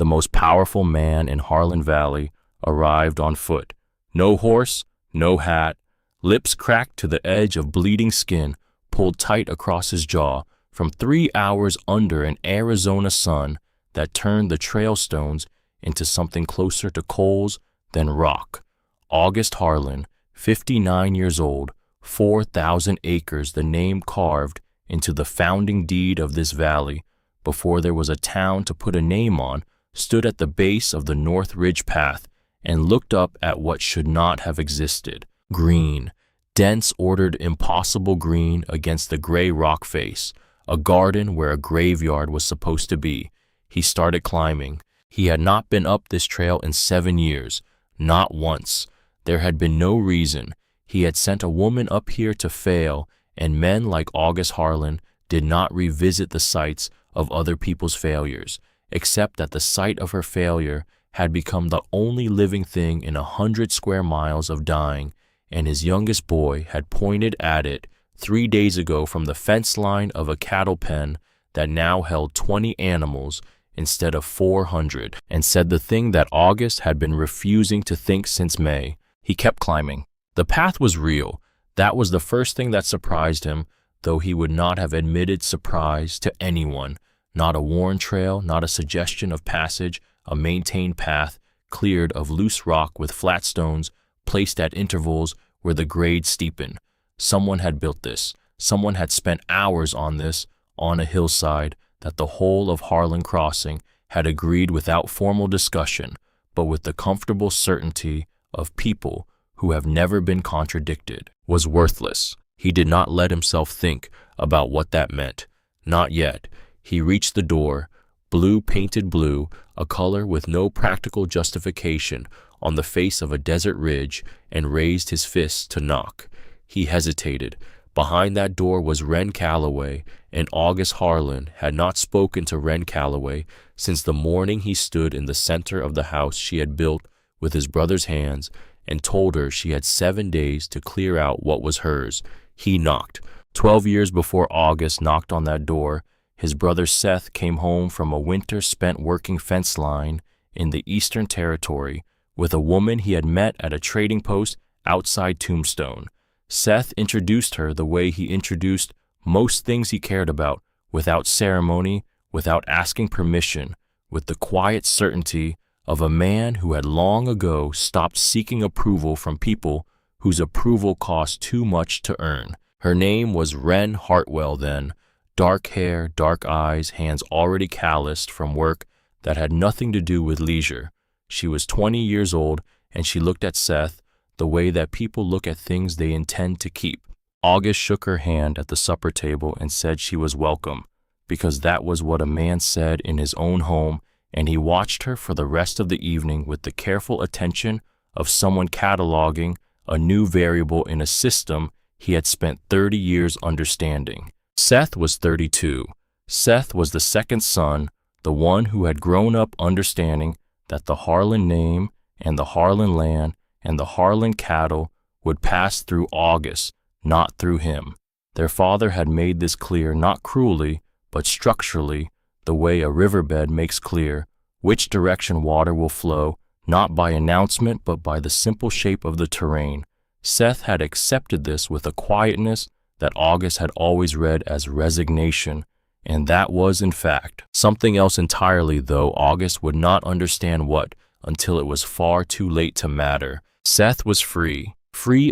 the most powerful man in Harlan Valley, arrived on foot. No horse, no hat, lips cracked to the edge of bleeding skin pulled tight across his jaw from 3 hours under an Arizona sun that turned the trail stones into something closer to coals than rock. August Harlan, 59 years old, 4,000 acres, the name carved into the founding deed of this valley, before there was a town to put a name on, stood at the base of the North Ridge Path and looked up at what should not have existed. Green, dense, ordered, impossible green against the gray rock face, a garden where a graveyard was supposed to be. He started climbing. He had not been up this trail in 7 years, not once. There had been no reason. He had sent a woman up here to fail, and men like August Harlan did not revisit the sites of other people's failures, except that the site of her failure had become the only living thing in 100 square miles of dying, and his youngest boy had pointed at it 3 days ago from the fence line of a cattle pen that now held 20 animals instead of 400, and said the thing that August had been refusing to think since May. He kept climbing. The path was real. That was the first thing that surprised him, though he would not have admitted surprise to anyone. Not a worn trail, not a suggestion of passage, a maintained path, cleared of loose rock with flat stones placed at intervals where the grade steepened. Someone had built this. Someone had spent hours on this, on a hillside, that the whole of Harlan Crossing had agreed without formal discussion, but with the comfortable certainty of people who have never been contradicted, was worthless. He did not let himself think about what that meant. Not yet. He reached the door, blue painted blue, a color with no practical justification on the face of a desert ridge, and raised his fist to knock. He hesitated. Behind that door was Ren Calloway, and August Harlan had not spoken to Ren Calloway since the morning he stood in the center of the house she had built with his brother's hands and told her she had 7 days to clear out what was hers. He knocked. 12 years before August knocked on that door, his brother Seth came home from a winter spent working fence line in the Eastern Territory with a woman he had met at a trading post outside Tombstone. Seth introduced her the way he introduced most things he cared about, without ceremony, without asking permission, with the quiet certainty of a man who had long ago stopped seeking approval from people whose approval cost too much to earn. Her name was Wren Hartwell then. Dark hair, dark eyes, hands already calloused from work that had nothing to do with leisure. She was 20 years old, and she looked at Seth the way that people look at things they intend to keep. August shook her hand at the supper table and said she was welcome, because that was what a man said in his own home, and he watched her for the rest of the evening with the careful attention of someone cataloging a new variable in a system he had spent 30 years understanding. Seth was 32. Seth was the second son, the one who had grown up understanding that the Harlan name and the Harlan land and the Harlan cattle would pass through August, not through him. Their father had made this clear, not cruelly, but structurally, the way a riverbed makes clear which direction water will flow, not by announcement but by the simple shape of the terrain. Seth had accepted this with a quietness that August had always read as resignation, and that was, in fact, something else entirely, though August would not understand what until it was far too late to matter. Seth was free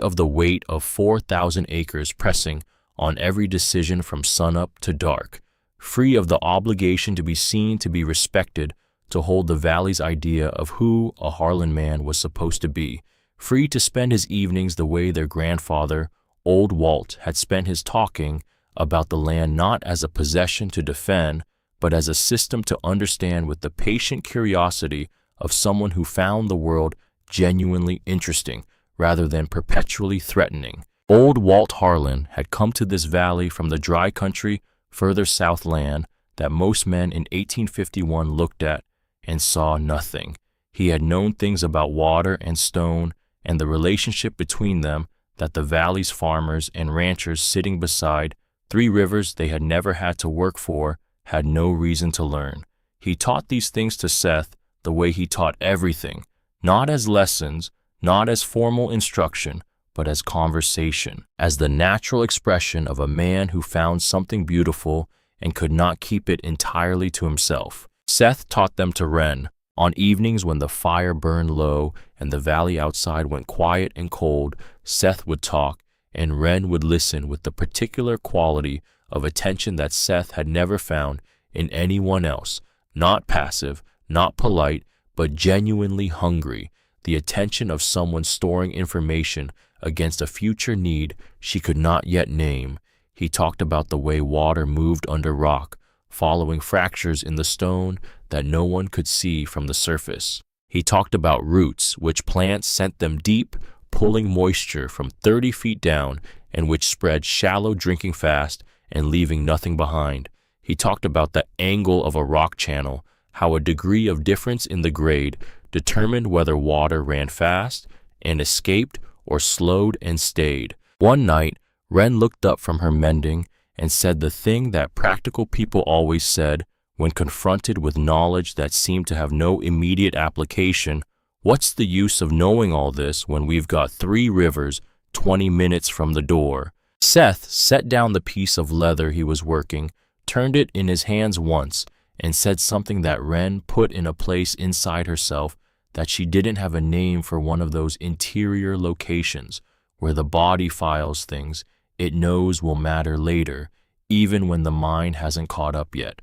of the weight of 4,000 acres pressing on every decision from sunup to dark, free of the obligation to be seen, to be respected, to hold the valley's idea of who a Harlan man was supposed to be, free to spend his evenings the way their grandfather, Old Walt, had spent his, talking about the land not as a possession to defend, but as a system to understand, with the patient curiosity of someone who found the world genuinely interesting rather than perpetually threatening. Old Walt Harlan had come to this valley from the dry country further south land that most men in 1851 looked at and saw nothing. He had known things about water and stone and the relationship between them that the valley's farmers and ranchers sitting beside 3 rivers they had never had to work for had no reason to learn. He taught these things to Seth the way he taught everything, not as lessons, not as formal instruction, but as conversation, as the natural expression of a man who found something beautiful and could not keep it entirely to himself. Seth taught them to Ren. On evenings when the fire burned low and the valley outside went quiet and cold, Seth would talk, and Ren would listen with the particular quality of attention that Seth had never found in anyone else, not passive, not polite, but genuinely hungry, the attention of someone storing information against a future need she could not yet name. He talked about the way water moved under rock, following fractures in the stone that no one could see from the surface. He talked about roots, which plants sent them deep, pulling moisture from 30 feet down, and which spread shallow, drinking fast and leaving nothing behind. He talked about the angle of a rock channel, how a degree of difference in the grade determined whether water ran fast and escaped or slowed and stayed. One night, Ren looked up from her mending and said the thing that practical people always said when confronted with knowledge that seemed to have no immediate application: "What's the use of knowing all this when we've got 3 rivers 20 minutes from the door?" Seth set down the piece of leather he was working, turned it in his hands once, and said something that Ren put in a place inside herself that she didn't have a name for, one of those interior locations where the body files things it knows will matter later, even when the mind hasn't caught up yet.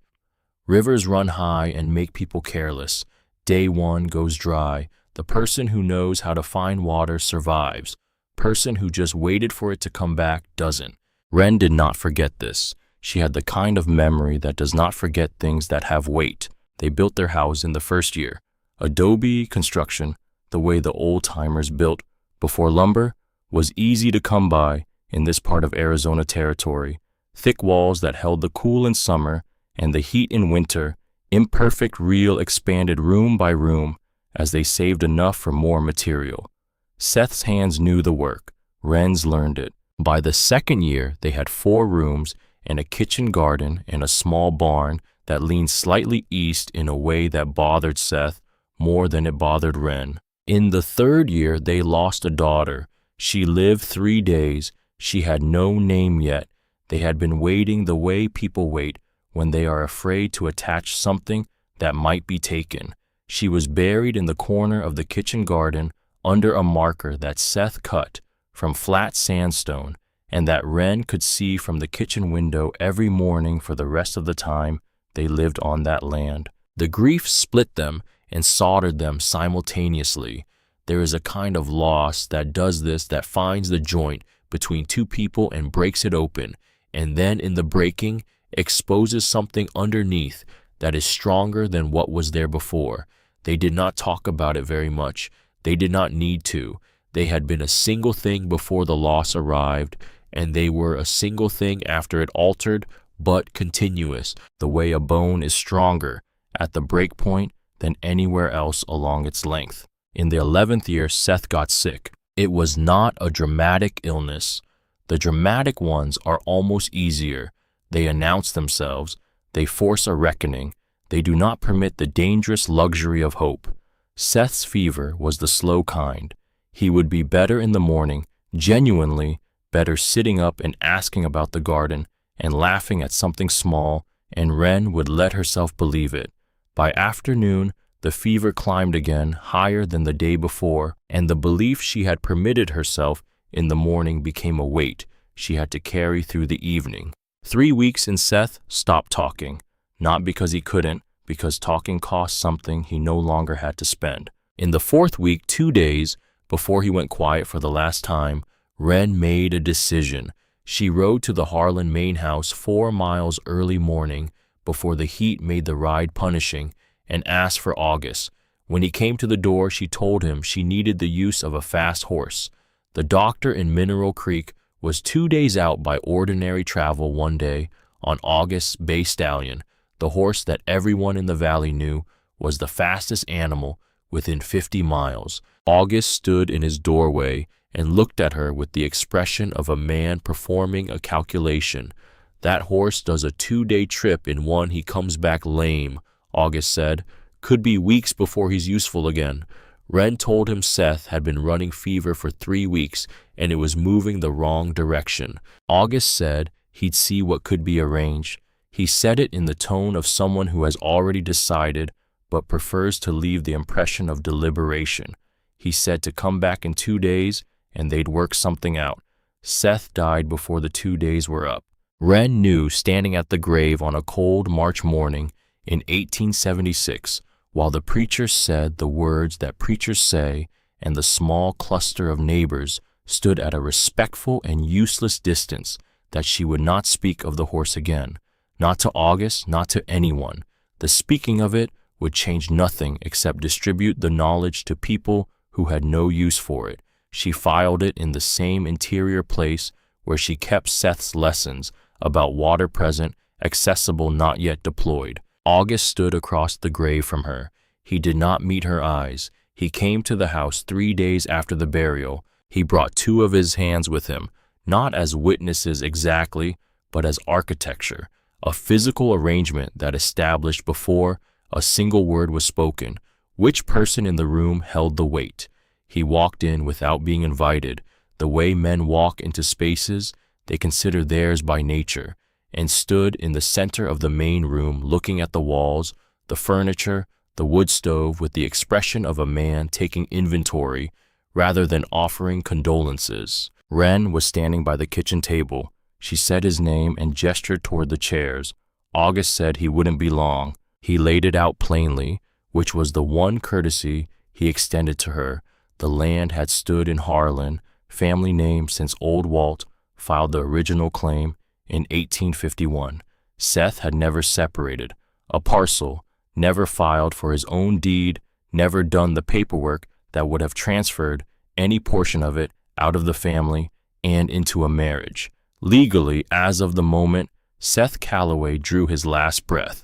Rivers run high and make people careless. Day one goes dry. The person who knows how to find water survives. Person who just waited for it to come back doesn't. Ren did not forget this. She had the kind of memory that does not forget things that have weight. They built their house in the first year. Adobe construction, the way the old-timers built before lumber, was easy to come by in this part of Arizona territory. Thick walls that held the cool in summer and the heat in winter, imperfect, real, expanded room by room as they saved enough for more material. Seth's hands knew the work. Ren's learned it. By the second year, they had 4 rooms and a kitchen garden and a small barn that leaned slightly east in a way that bothered Seth more than it bothered Ren. In the third year, they lost a daughter. She lived 3 days. She had no name yet. They had been waiting the way people wait when they are afraid to attach something that might be taken. She was buried in the corner of the kitchen garden under a marker that Seth cut from flat sandstone and that Ren could see from the kitchen window every morning for the rest of the time they lived on that land. The grief split them and soldered them simultaneously. There is a kind of loss that does this, that finds the joint between 2 people and breaks it open, and then in the breaking exposes something underneath that is stronger than what was there before. They did not talk about it very much. They did not need to. They had been a single thing before the loss arrived, and they were a single thing after it altered, but continuous, the way a bone is stronger at the break point than anywhere else along its length. In the 11th year, Seth got sick. It was not a dramatic illness. The dramatic ones are almost easier. They announce themselves. They force a reckoning. They do not permit the dangerous luxury of hope. Seth's fever was the slow kind. He would be better in the morning, genuinely better, sitting up and asking about the garden and laughing at something small, and Ren would let herself believe it. By afternoon, the fever climbed again, higher than the day before, and the belief she had permitted herself in the morning became a weight she had to carry through the evening. 3 weeks and Seth stopped talking, not because he couldn't, because talking cost something he no longer had to spend. In the 4th week, 2 days before he went quiet for the last time, Ren made a decision. She rode to the Harlan main house 4 miles early morning before the heat made the ride punishing, and asked for August. When he came to the door, she told him she needed the use of a fast horse. The doctor in Mineral Creek was 2 days out by ordinary travel one day on August's bay stallion, the horse that everyone in the valley knew was the fastest animal within 50 miles. August stood in his doorway and looked at her with the expression of a man performing a calculation. "That horse does a 2-day trip in one, he comes back lame," August said, Could be weeks before he's useful again. Ren told him Seth had been running fever for 3 weeks and it was moving the wrong direction. August said he'd see what could be arranged. He said it in the tone of someone who has already decided but prefers to leave the impression of deliberation. He said to come back in 2 days and they'd work something out. Seth died before the 2 days were up. Ren knew, standing at the grave on a cold March morning in 1876, while the preacher said the words that preachers say and the small cluster of neighbors stood at a respectful and useless distance, that she would not speak of the horse again. Not to August, not to anyone. The speaking of it would change nothing except distribute the knowledge to people who had no use for it. She filed it in the same interior place where she kept Seth's lessons about water present, accessible, not yet deployed. August stood across the grave from her. He did not meet her eyes. He came to the house 3 days after the burial. He brought 2 of his hands with him, not as witnesses exactly, but as architecture, a physical arrangement that established before a single word was spoken which person in the room held the weight. He walked in without being invited, the way men walk into spaces they consider theirs by nature, and stood in the center of the main room looking at the walls, the furniture, the wood stove with the expression of a man taking inventory rather than offering condolences. Ren was standing by the kitchen table. She said his name and gestured toward the chairs. August said he wouldn't be long. He laid it out plainly, which was the one courtesy he extended to her. The land had stood in Harlan, family name since old Walt filed the original claim in 1851. Seth had never separated. A parcel, never filed for his own deed, never done the paperwork that would have transferred any portion of it out of the family and into a marriage. Legally, as of the moment Seth Calloway drew his last breath,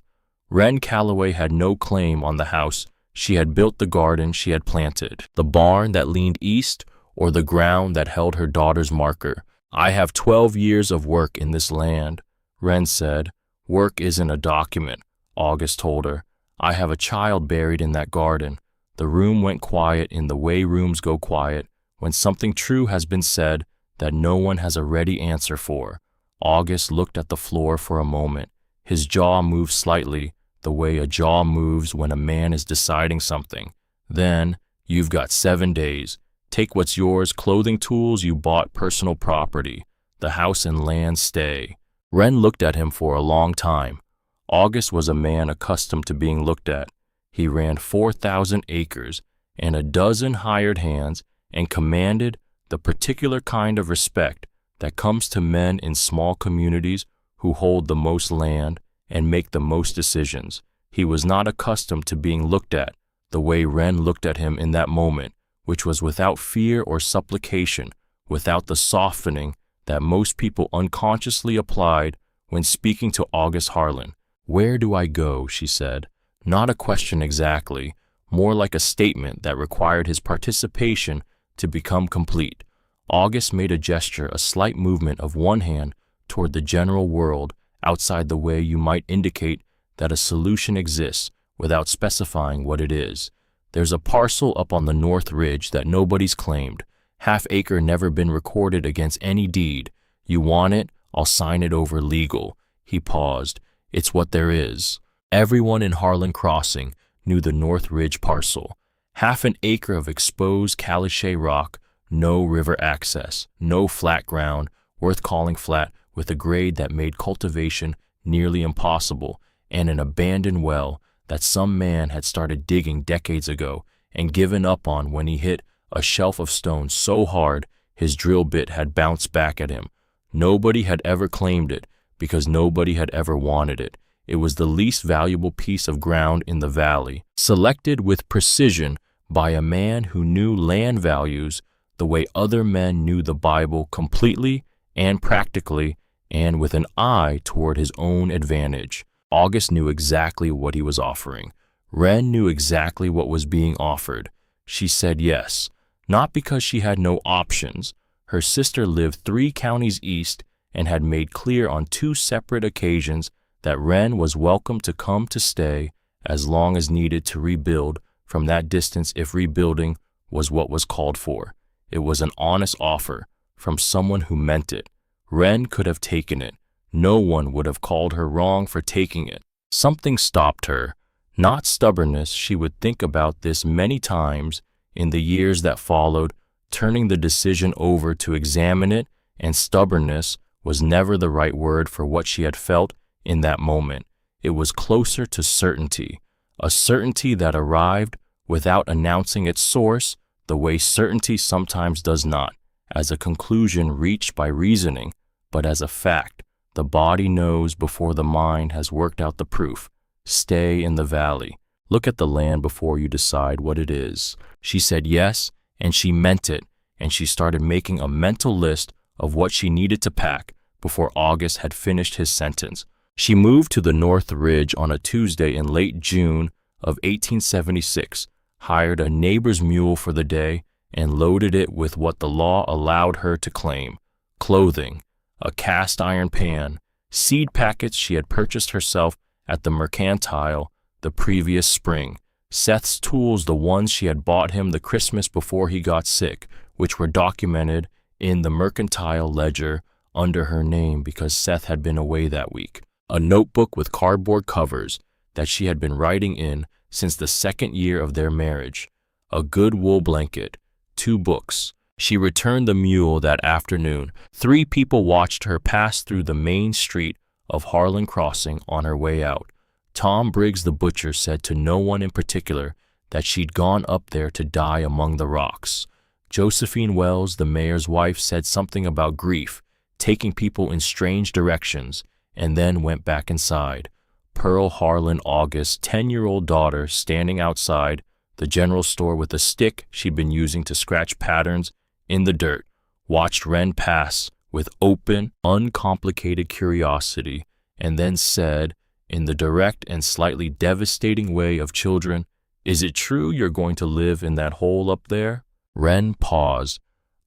Ren Calloway had no claim on the house. She had built the garden she had planted, the barn that leaned east, or the ground that held her daughter's marker. I have 12 years of work in this land, Ren said. Work isn't a document, August told her. I have a child buried in that garden. The room went quiet in the way rooms go quiet when something true has been said that no one has a ready answer for. August looked at the floor for a moment. His jaw moved slightly, the way a jaw moves when a man is deciding something. Then, you've got 7 days. Take what's yours, clothing, tools you bought, personal property. The house and land stay. Ren looked at him for a long time. August was a man accustomed to being looked at. He ran 4,000 acres and a dozen hired hands and commanded the particular kind of respect that comes to men in small communities who hold the most land and make the most decisions. He was not accustomed to being looked at the way Ren looked at him in that moment, which was without fear or supplication, without the softening that most people unconsciously applied when speaking to August Harlan. Where do I go, she said. Not a question exactly, more like a statement that required his participation to become complete. August made a gesture, a slight movement of one hand toward the general world outside the way you might indicate that a solution exists without specifying what it is. There's a parcel up on the North Ridge that nobody's claimed. Half-acre never been recorded against any deed. You want it? I'll sign it over legal. He paused. It's what there is. Everyone in Harlan Crossing knew the North Ridge parcel. Half an acre of exposed caliche rock, no river access, no flat ground, worth calling flat, with a grade that made cultivation nearly impossible, and an abandoned well that some man had started digging decades ago and given up on when he hit a shelf of stone so hard his drill bit had bounced back at him. Nobody had ever claimed it because nobody had ever wanted it. It was the least valuable piece of ground in the valley, selected with precision by a man who knew land values the way other men knew the Bible, completely and practically, and with an eye toward his own advantage. August knew exactly what he was offering. Ren knew exactly what was being offered. She said yes, not because she had no options. Her sister lived 3 counties east and had made clear on 2 separate occasions that Ren was welcome to come to stay as long as needed to rebuild from that distance if rebuilding was what was called for. It was an honest offer from someone who meant it. Wren could have taken it. No one would have called her wrong for taking it. Something stopped her. Not stubbornness, she would think about this many times in the years that followed, turning the decision over to examine it, and stubbornness was never the right word for what she had felt in that moment. It was closer to certainty, a certainty that arrived without announcing its source, the way certainty sometimes does not, as a conclusion reached by reasoning, but as a fact. The body knows before the mind has worked out the proof. Stay in the valley. Look at the land before you decide what it is. She said yes, and she meant it, and she started making a mental list of what she needed to pack before August had finished his sentence. She moved to the North Ridge on a Tuesday in late June of 1876, hired a neighbor's mule for the day, and loaded it with what the law allowed her to claim: clothing, a cast iron pan, seed packets she had purchased herself at the mercantile the previous spring, Seth's tools, the ones she had bought him the Christmas before he got sick, which were documented in the mercantile ledger under her name because Seth had been away that week, a notebook with cardboard covers that she had been writing in since the second year of their marriage, a good wool blanket, 2 books. She returned the mule that afternoon. 3 people watched her pass through the main street of Harlan Crossing on her way out. Tom Briggs the butcher said to no one in particular that she'd gone up there to die among the rocks. Josephine Wells, the mayor's wife, said something about grief, taking people in strange directions, and then went back inside. Pearl Harlan August's 10-year-old daughter, standing outside the general store with a stick she'd been using to scratch patterns in the dirt, watched Wren pass with open, uncomplicated curiosity, and then said, in the direct and slightly devastating way of children, "Is it true you're going to live in that hole up there?" Wren paused.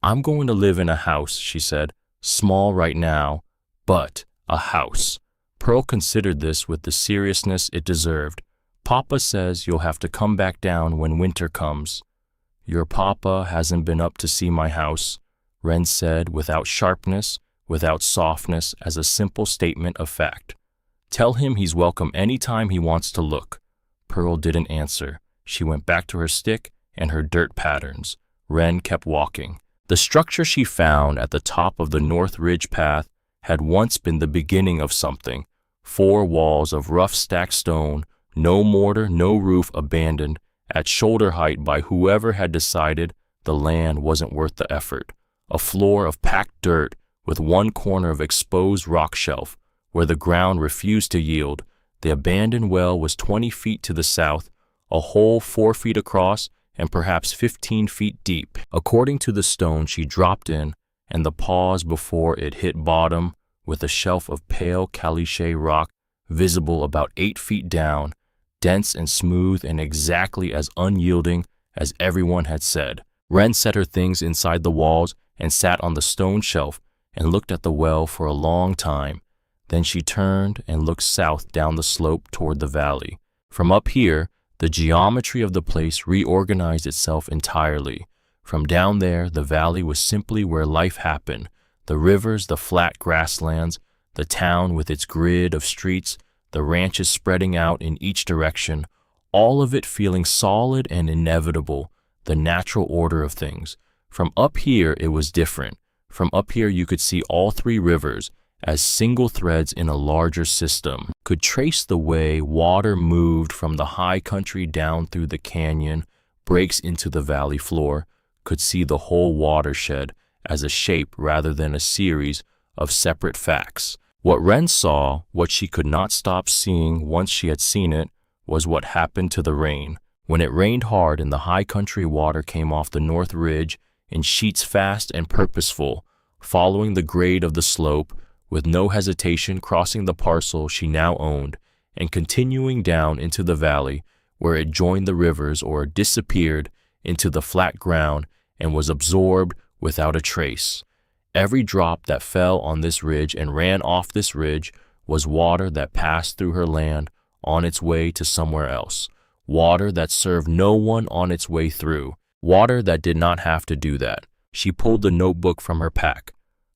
"I'm going to live in a house," she said. "Small right now, but a house." Pearl considered this with the seriousness it deserved. "Papa says you'll have to come back down when winter comes." "Your papa hasn't been up to see my house," Wren said, without sharpness, without softness, as a simple statement of fact. "Tell him he's welcome any time he wants to look." Pearl didn't answer. She went back to her stick and her dirt patterns. Wren kept walking. The structure she found at the top of the North Ridge path had once been the beginning of something. 4 walls of rough stacked stone, no mortar, no roof, abandoned at shoulder height by whoever had decided the land wasn't worth the effort. A floor of packed dirt with one corner of exposed rock shelf where the ground refused to yield. The abandoned well was 20 feet to the south, a hole 4 feet across and perhaps 15 feet deep. According to the stone she dropped in and the pause before it hit bottom, with a shelf of pale caliche rock visible about 8 feet down, dense and smooth and exactly as unyielding as everyone had said. Wren set her things inside the walls and sat on the stone shelf and looked at the well for a long time. Then she turned and looked south down the slope toward the valley. From up here, the geometry of the place reorganized itself entirely. From down there, the valley was simply where life happened. The rivers, the flat grasslands, the town with its grid of streets, the ranches spreading out in each direction, all of it feeling solid and inevitable, the natural order of things. From up here, it was different. From up here, you could see all 3 rivers as single threads in a larger system, could trace the way water moved from the high country down through the canyon, breaks into the valley floor, could see the whole watershed as a shape rather than a series of separate facts. What Wren saw, what she could not stop seeing once she had seen it, was what happened to the rain. When it rained hard and the high country water came off the North Ridge in sheets fast and purposeful, following the grade of the slope, with no hesitation crossing the parcel she now owned, and continuing down into the valley where it joined the rivers or disappeared into the flat ground and was absorbed without a trace. Every drop that fell on this ridge and ran off this ridge was water that passed through her land on its way to somewhere else. Water that served no one on its way through. Water that did not have to do that. She pulled the notebook from her pack.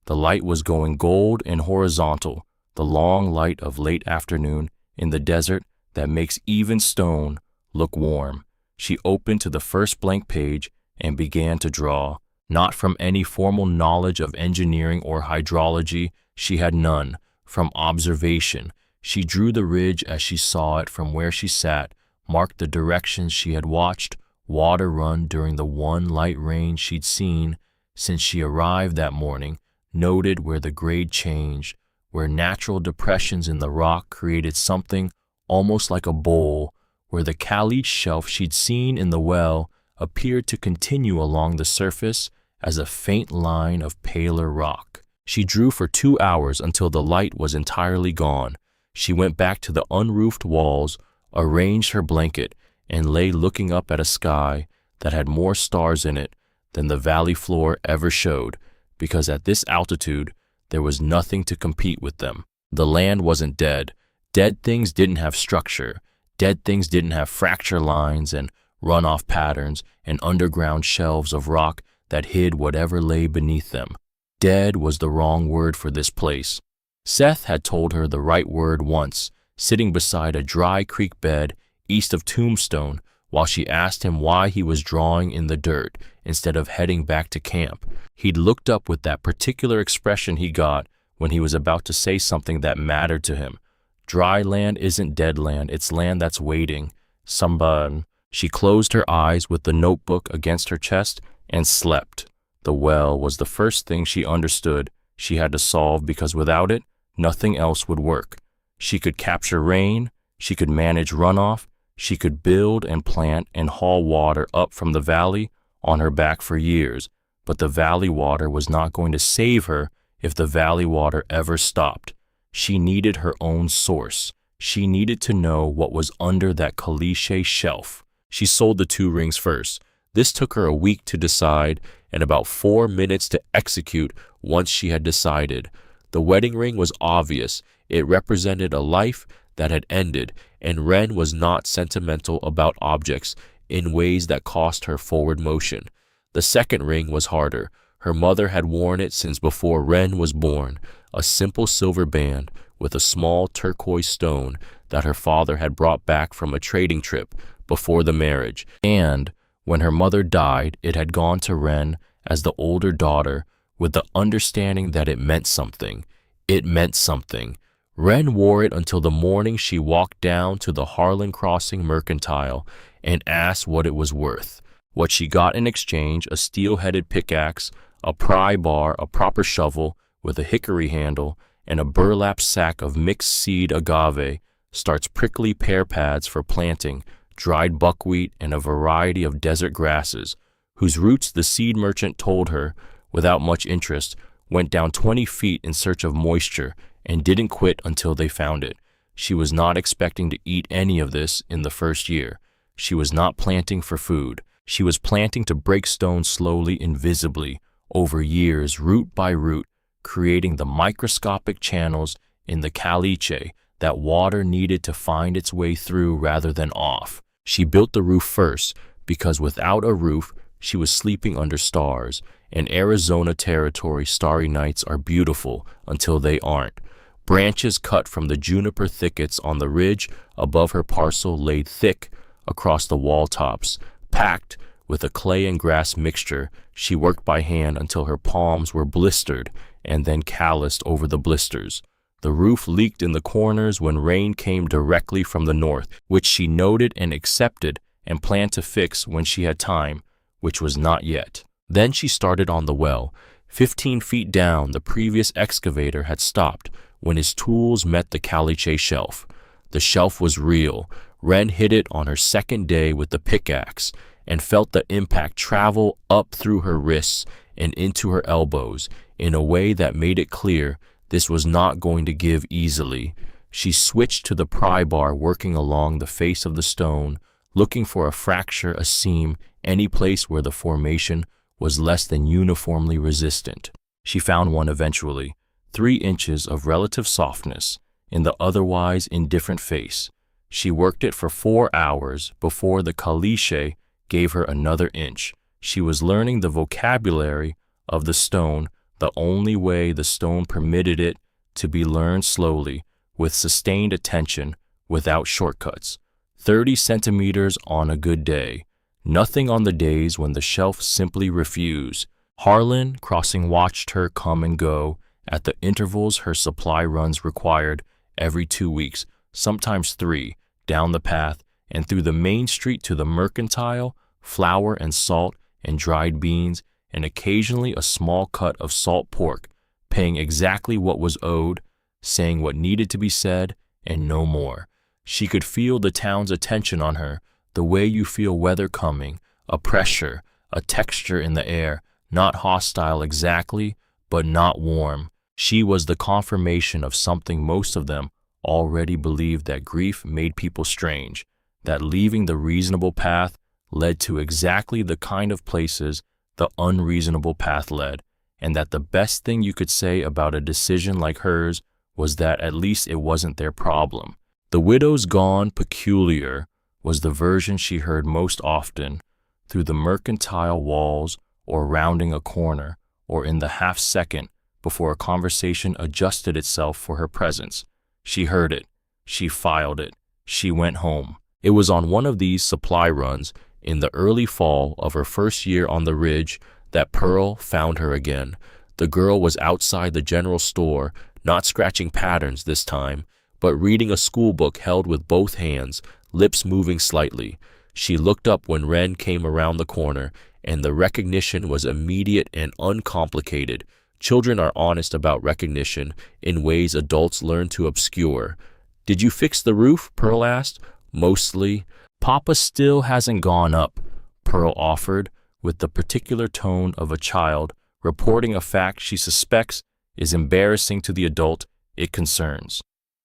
The light was going gold and horizontal, the long light of late afternoon in the desert that makes even stone look warm. She opened to the first blank page and began to draw. Not from any formal knowledge of engineering or hydrology, she had none. From observation, she drew the ridge as she saw it from where she sat, marked the directions she had watched water run during the one light rain she'd seen since she arrived that morning, noted where the grade changed, where natural depressions in the rock created something almost like a bowl, where the caliche shelf she'd seen in the well appeared to continue along the surface as a faint line of paler rock. She drew for 2 hours until the light was entirely gone. She went back to the unroofed walls, arranged her blanket, and lay looking up at a sky that had more stars in it than the valley floor ever showed, because at this altitude there was nothing to compete with them. The land wasn't dead. Dead things didn't have structure. Dead things didn't have fracture lines and runoff patterns and underground shelves of rock that hid whatever lay beneath them. Dead was the wrong word for this place. Seth had told her the right word once, sitting beside a dry creek bed east of Tombstone while she asked him why he was drawing in the dirt instead of heading back to camp. He'd looked up with that particular expression he got when he was about to say something that mattered to him. Dry land isn't dead land, it's land that's waiting. Somebody. She closed her eyes with the notebook against her chest and slept. The well was the first thing she understood she had to solve, because without it, nothing else would work. She could capture rain, she could manage runoff, she could build and plant and haul water up from the valley on her back for years, but the valley water was not going to save her if the valley water ever stopped. She needed her own source. She needed to know what was under that caliche shelf. She sold the 2 rings first. This took her a week to decide and about 4 minutes to execute once she had decided. The wedding ring was obvious. It represented a life that had ended, and Wren was not sentimental about objects in ways that cost her forward motion. The second ring was harder. Her mother had worn it since before Wren was born, a simple silver band with a small turquoise stone that her father had brought back from a trading trip before the marriage. And when her mother died, it had gone to Wren as the older daughter, with the understanding that it meant something. It meant something. Wren wore it until the morning she walked down to the Harlan Crossing Mercantile and asked what it was worth. What she got in exchange: a steel-headed pickaxe, a pry bar, a proper shovel with a hickory handle, and a burlap sack of mixed seed agave, starts prickly pear pads for planting, dried buckwheat, and a variety of desert grasses, whose roots the seed merchant told her, without much interest, went down 20 feet in search of moisture and didn't quit until they found it. She was not expecting to eat any of this in the first year. She was not planting for food. She was planting to break stone slowly, invisibly, over years, root by root, creating the microscopic channels in the caliche that water needed to find its way through rather than off. She built the roof first because without a roof, she was sleeping under stars. In Arizona territory, starry nights are beautiful until they aren't. Branches cut from the juniper thickets on the ridge above her parcel laid thick across the wall tops, packed with a clay and grass mixture. She worked by hand until her palms were blistered and then calloused over the blisters. The roof leaked in the corners when rain came directly from the north, which she noted and accepted and planned to fix when she had time, which was not yet. Then she started on the well. 15 feet down, the previous excavator had stopped when his tools met the caliche shelf. The shelf was real. Wren hit it on her second day with the pickaxe and felt the impact travel up through her wrists and into her elbows in a way that made it clear this was not going to give easily. She switched to the pry bar, working along the face of the stone, looking for a fracture, a seam, any place where the formation was less than uniformly resistant. She found one eventually, 3 inches of relative softness in the otherwise indifferent face. She worked it for 4 hours before the caliche gave her another inch. She was learning the vocabulary of the stone the only way the stone permitted it to be learned slowly, with sustained attention, without shortcuts. 30 centimeters on a good day. Nothing on the days when the shelf simply refused. Harlan Crossing watched her come and go at the intervals her supply runs required every 2 weeks, sometimes 3, down the path and through the main street to the mercantile, flour and salt and dried beans, and occasionally a small cut of salt pork, paying exactly what was owed, saying what needed to be said, and no more. She could feel the town's attention on her, the way you feel weather coming, a pressure, a texture in the air, not hostile exactly, but not warm. She was the confirmation of something most of them already believed, that grief made people strange, that leaving the reasonable path led to exactly the kind of places the unreasonable path led, and that the best thing you could say about a decision like hers was that at least it wasn't their problem. The widow's gone peculiar was the version she heard most often, through the mercantile walls or rounding a corner, or in the half-second before a conversation adjusted itself for her presence. She heard it, she filed it, she went home. It was on one of these supply runs in the early fall of her first year on the ridge that Pearl found her again. The girl was outside the general store, not scratching patterns this time, but reading a school book held with both hands, lips moving slightly. She looked up when Wren came around the corner, and the recognition was immediate and uncomplicated. Children are honest about recognition in ways adults learn to obscure. "Did you fix the roof?" Pearl asked. "Mostly." "Papa still hasn't gone up," Pearl offered, with the particular tone of a child reporting a fact she suspects is embarrassing to the adult it concerns.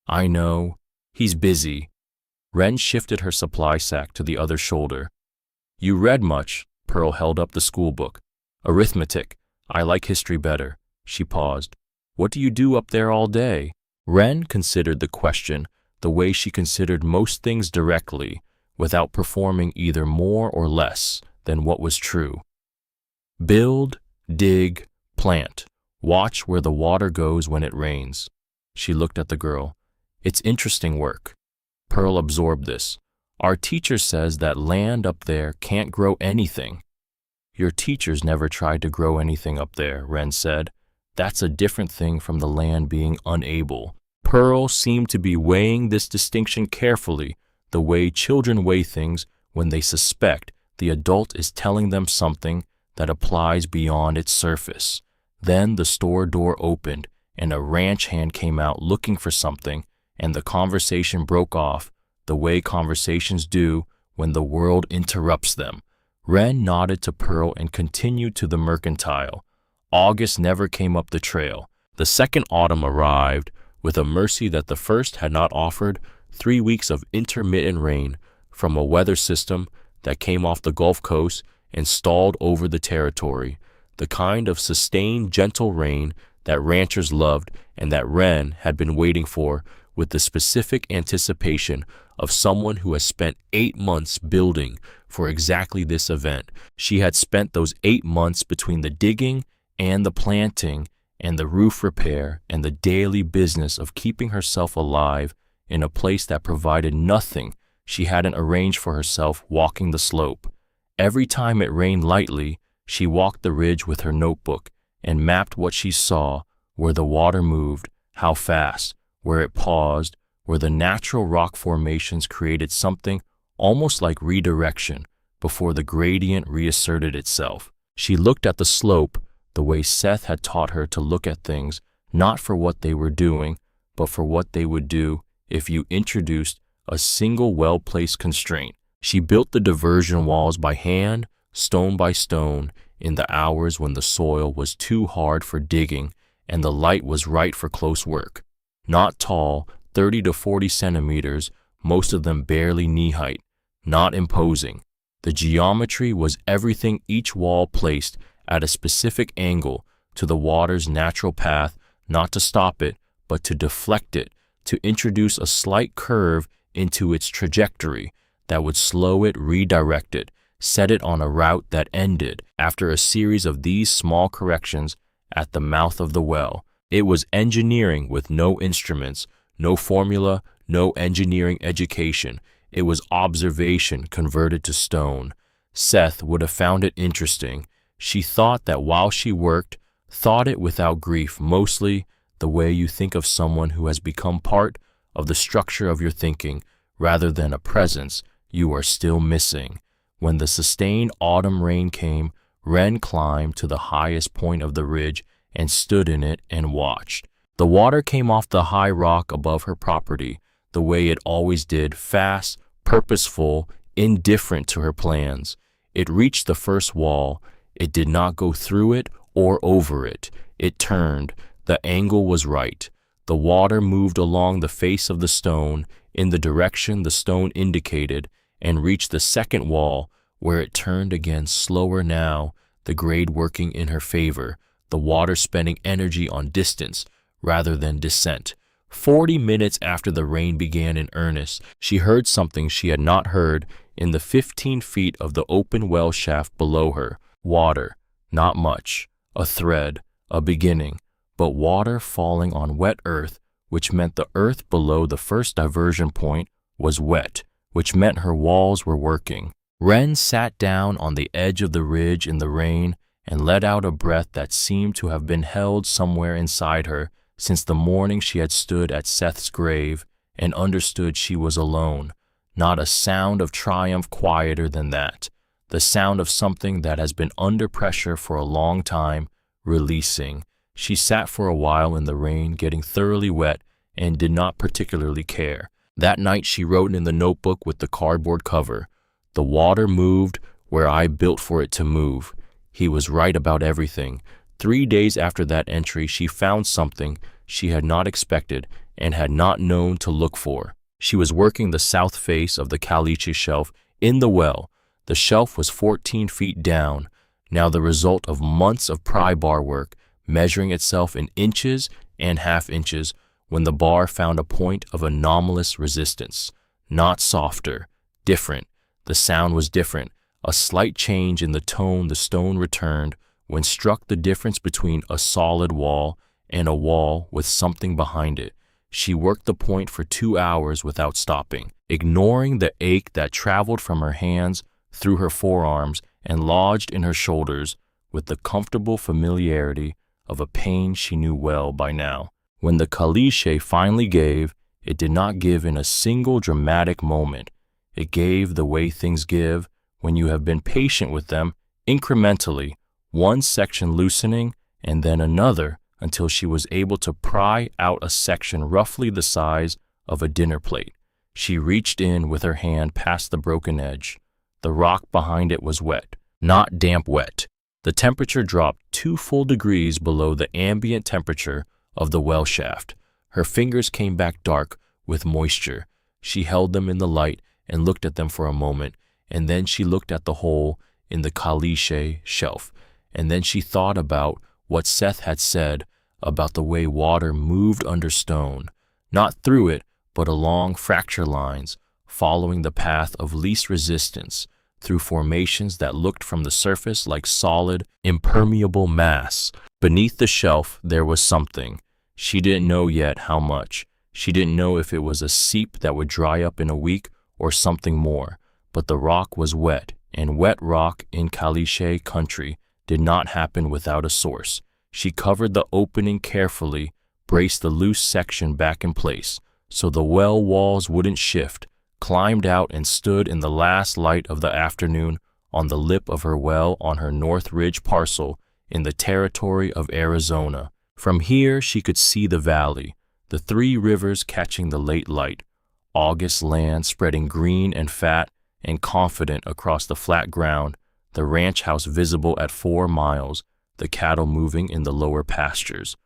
"I know. He's busy." Wren shifted her supply sack to the other shoulder. "You read much?" Pearl held up the school book. "Arithmetic. I like history better." She paused. "What do you do up there all day?" Wren considered the question the way she considered most things, directly, without performing either more or less than what was true. "Build, dig, plant. Watch where the water goes when it rains." She looked at the girl. "It's interesting work." Pearl absorbed this. "Our teacher says that land up there can't grow anything." "Your teachers never tried to grow anything up there," Wren said. "That's a different thing from the land being unable." Pearl seemed to be weighing this distinction carefully, the way children weigh things when they suspect the adult is telling them something that applies beyond its surface. Then the store door opened, and a ranch hand came out looking for something, and the conversation broke off, the way conversations do when the world interrupts them. Wren nodded to Pearl and continued to the mercantile. August never came up the trail. The second autumn arrived with a mercy that the first had not offered. 3 weeks of intermittent rain from a weather system that came off the Gulf Coast and stalled over the territory, the kind of sustained, gentle rain that ranchers loved and that Wren had been waiting for with the specific anticipation of someone who has spent 8 months building for exactly this event. She had spent those 8 months between the digging and the planting and the roof repair and the daily business of keeping herself alive in a place that provided nothing she hadn't arranged for herself, walking the slope. Every time it rained lightly, she walked the ridge with her notebook and mapped what she saw, where the water moved, how fast, where it paused, where the natural rock formations created something almost like redirection before the gradient reasserted itself. She looked at the slope the way Seth had taught her to look at things, not for what they were doing, but for what they would do if you introduced a single well-placed constraint. She built the diversion walls by hand, stone by stone, in the hours when the soil was too hard for digging and the light was right for close work. Not tall, 30 to 40 centimeters, most of them barely knee-height. Not imposing. The geometry was everything, each wall placed at a specific angle to the water's natural path, not to stop it, but to deflect it, to introduce a slight curve into its trajectory that would slow it, redirect it, set it on a route that ended after a series of these small corrections at the mouth of the well. It was engineering with no instruments, no formula, no engineering education. It was observation converted to stone. Seth would have found it interesting. She thought that while she worked, thought it without grief, mostly the way you think of someone who has become part of the structure of your thinking rather than a presence you are still missing. When the sustained autumn rain came, Wren climbed to the highest point of the ridge and stood in it and watched. The water came off the high rock above her property, the way it always did, fast, purposeful, indifferent to her plans. It reached the first wall. It did not go through it or over it. It turned. The angle was right. The water moved along the face of the stone in the direction the stone indicated and reached the second wall, where it turned again, slower now, the grade working in her favor, the water spending energy on distance rather than descent. 40 minutes after the rain began in earnest, she heard something she had not heard in the 15 feet of the open well shaft below her. Water, not much, a thread, a beginning, but water falling on wet earth, which meant the earth below the first diversion point was wet, which meant her walls were working. Wren sat down on the edge of the ridge in the rain and let out a breath that seemed to have been held somewhere inside her since the morning she had stood at Seth's grave and understood she was alone. Not a sound of triumph quieter than that. The sound of something that has been under pressure for a long time, releasing. She sat for a while in the rain, getting thoroughly wet, and did not particularly care. That night she wrote in the notebook with the cardboard cover, "The water moved where I built for it to move." He was right about everything. 3 days after that entry, she found something she had not expected and had not known to look for. She was working the south face of the caliche shelf in the well. The shelf was 14 feet down, now the result of months of pry bar work, measuring itself in inches and half inches when the bar found a point of anomalous resistance. Not softer, different. The sound was different. A slight change in the tone the stone returned when struck the difference between a solid wall and a wall with something behind it. She worked the point for 2 hours without stopping, ignoring the ache that traveled from her hands through her forearms and lodged in her shoulders with the comfortable familiarity of a pain she knew well by now. When the caliche finally gave, it did not give in a single dramatic moment. It gave the way things give when you have been patient with them, incrementally, one section loosening and then another until she was able to pry out a section roughly the size of a dinner plate. She reached in with her hand past the broken edge. The rock behind it was wet, not damp wet. The temperature dropped 2 full degrees below the ambient temperature of the well shaft. Her fingers came back dark with moisture. She held them in the light and looked at them for a moment, and then she looked at the hole in the caliche shelf, and then she thought about what Seth had said about the way water moved under stone, not through it, but along fracture lines, following the path of least resistance, through formations that looked from the surface like solid, impermeable mass. Beneath the shelf there was something. She didn't know yet how much. She didn't know if it was a seep that would dry up in a week or something more, but the rock was wet, and wet rock in caliche country did not happen without a source. She covered the opening carefully, braced the loose section back in place so the well walls wouldn't shift, climbed out and stood in the last light of the afternoon on the lip of her well on her North Ridge parcel in the territory of Arizona. From here she could see the valley, the 3 rivers catching the late light, August land spreading green and fat and confident across the flat ground, the ranch house visible at 4 miles, the cattle moving in the lower pastures,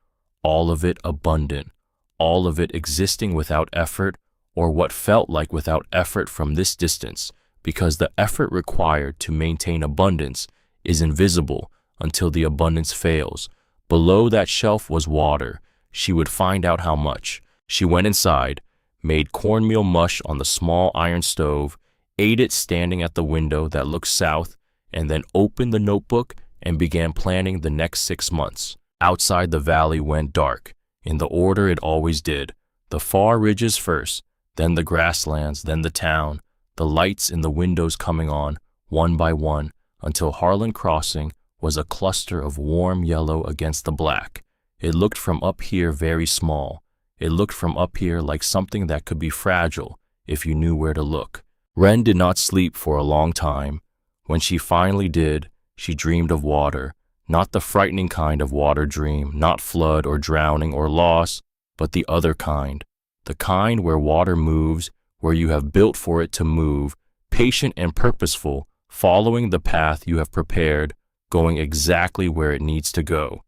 all of it abundant, all of it existing without effort, or what felt like without effort from this distance, because the effort required to maintain abundance is invisible until the abundance fails. Below that shelf was water. She would find out how much. She went inside, made cornmeal mush on the small iron stove, ate it standing at the window that looked south, and then opened the notebook and began planning the next 6 months. Outside, the valley went dark, in the order it always did. The far ridges first, then the grasslands, then the town, the lights in the windows coming on, one by one, until Harlan Crossing was a cluster of warm yellow against the black. It looked from up here very small. It looked from up here like something that could be fragile if you knew where to look. Wren did not sleep for a long time. When she finally did, she dreamed of water, not the frightening kind of water dream, not flood or drowning or loss, but the other kind, the kind where water moves, where you have built for it to move, patient and purposeful, following the path you have prepared, going exactly where it needs to go.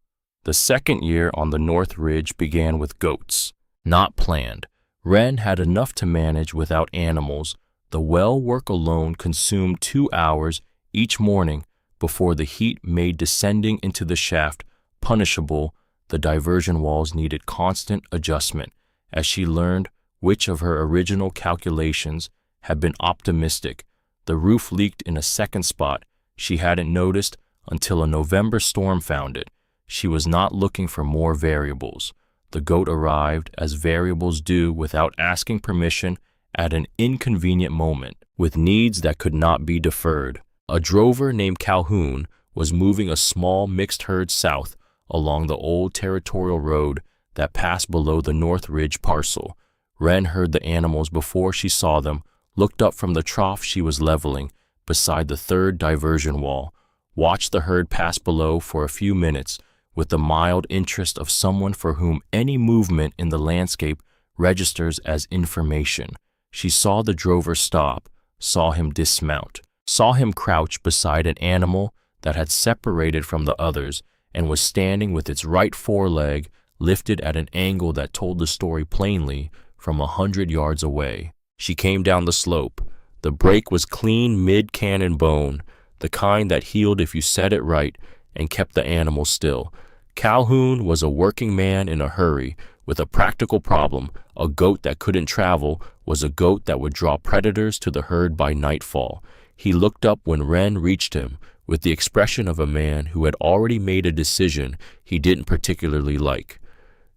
The second year on the North Ridge began with goats. Not planned. Wren had enough to manage without animals. The well work alone consumed 2 hours each morning before the heat made descending into the shaft punishable. The diversion walls needed constant adjustment, as she learned which of her original calculations had been optimistic. The roof leaked in a second spot she hadn't noticed until a November storm found it. She was not looking for more variables. The goat arrived, as variables do, without asking permission, at an inconvenient moment, with needs that could not be deferred. A drover named Calhoun was moving a small mixed herd south along the old territorial road that passed below the North Ridge parcel. Wren heard the animals before she saw them, looked up from the trough she was leveling beside the third diversion wall, watched the herd pass below for a few minutes with the mild interest of someone for whom any movement in the landscape registers as information. She saw the drover stop, saw him dismount, saw him crouch beside an animal that had separated from the others and was standing with its right foreleg lifted at an angle that told the story plainly from 100 yards away. She came down the slope. The break was clean mid-cannon bone, the kind that healed if you set it right and kept the animal still. Calhoun was a working man in a hurry with a practical problem. A goat that couldn't travel was a goat that would draw predators to the herd by nightfall. He looked up when Wren reached him with the expression of a man who had already made a decision he didn't particularly like.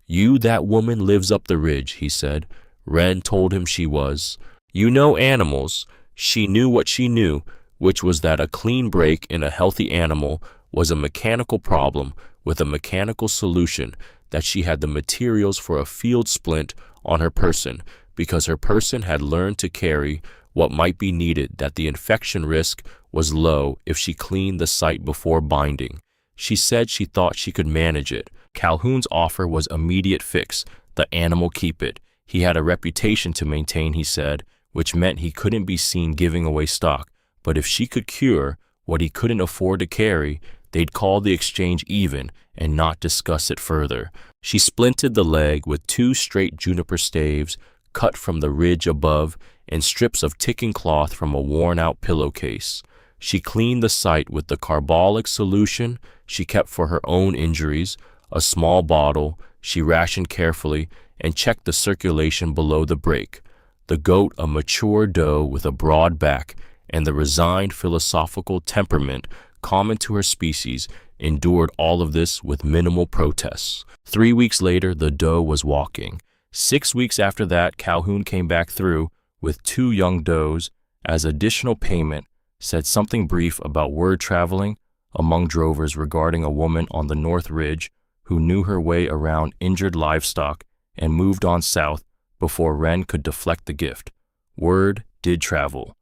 "You, that woman lives up the ridge," he said. Wren told him she was. "You know animals." She knew what she knew, which was that a clean break in a healthy animal was a mechanical problem with a mechanical solution, that she had the materials for a field splint on her person, because her person had learned to carry what might be needed, that the infection risk was low if she cleaned the site before binding. She said she thought she could manage it. Calhoun's offer was immediate fix, the animal keep it. He had a reputation to maintain, he said, which meant he couldn't be seen giving away stock, but if she could cure what he couldn't afford to carry, they'd call the exchange even and not discuss it further. She splinted the leg with 2 straight juniper staves cut from the ridge above and strips of ticking cloth from a worn-out pillowcase. She cleaned the site with the carbolic solution she kept for her own injuries, a small bottle she rationed carefully, and checked the circulation below the break. The goat, a mature doe with a broad back and the resigned philosophical temperament common to her species, endured all of this with minimal protests. 3 weeks later, the doe was walking. 6 weeks after that, Calhoun came back through with 2 young does as additional payment, said something brief about word traveling among drovers regarding a woman on the North Ridge who knew her way around injured livestock and moved on south before Wren could deflect the gift. Word did travel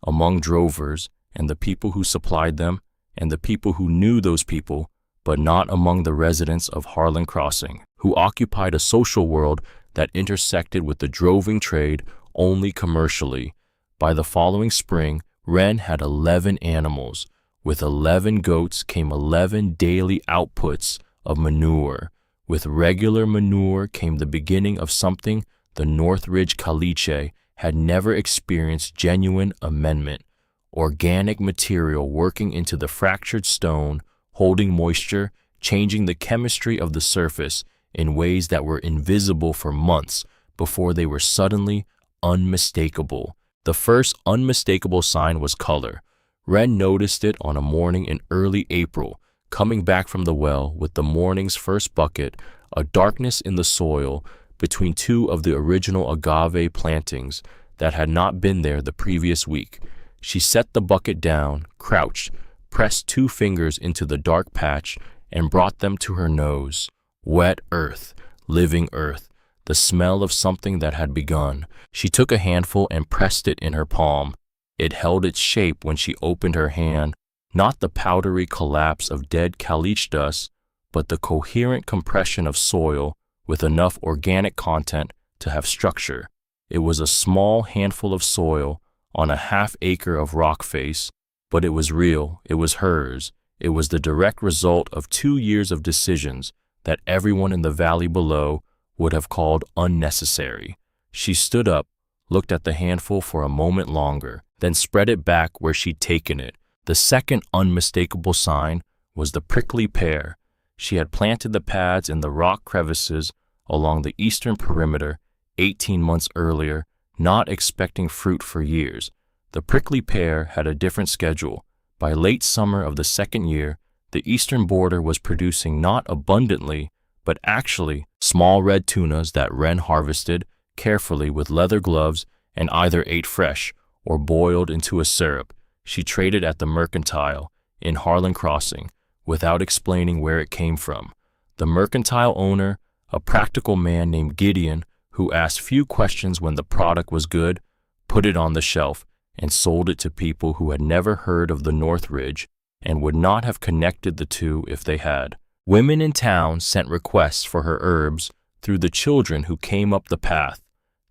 among drovers and the people who supplied them and the people who knew those people, but not among the residents of Harlan Crossing, who occupied a social world that intersected with the droving trade only commercially. By the following spring, Wren had 11 animals. With 11 goats came 11 daily outputs of manure. With regular manure came the beginning of something the Northridge caliche had never experienced: genuine amendment. Organic material working into the fractured stone, holding moisture, changing the chemistry of the surface in ways that were invisible for months, before they were suddenly unmistakable. The first unmistakable sign was color. Ren noticed it on a morning in early April, coming back from the well with the morning's first bucket, a darkness in the soil between two of the original agave plantings that had not been there the previous week. She set the bucket down, crouched, pressed two fingers into the dark patch, and brought them to her nose. Wet earth, living earth, the smell of something that had begun. She took a handful and pressed it in her palm. It held its shape when she opened her hand, not the powdery collapse of dead caliche dust, but the coherent compression of soil with enough organic content to have structure. It was a small handful of soil on a half-acre of rock face, but it was real, it was hers. It was the direct result of 2 years of decisions that everyone in the valley below would have called unnecessary. She stood up, looked at the handful for a moment longer, then spread it back where she'd taken it. The second unmistakable sign was the prickly pear. She had planted the pads in the rock crevices along the eastern perimeter 18 months earlier, not expecting fruit for years. The prickly pear had a different schedule. By late summer of the second year, the eastern border was producing not abundantly, but actually small red tunas that Ren harvested carefully with leather gloves and either ate fresh or boiled into a syrup. She traded at the mercantile in Harlan Crossing without explaining where it came from. The mercantile owner, a practical man named Gideon, who asked few questions when the product was good, put it on the shelf and sold it to people who had never heard of the North Ridge and would not have connected the two if they had. Women in town sent requests for her herbs through the children who came up the path.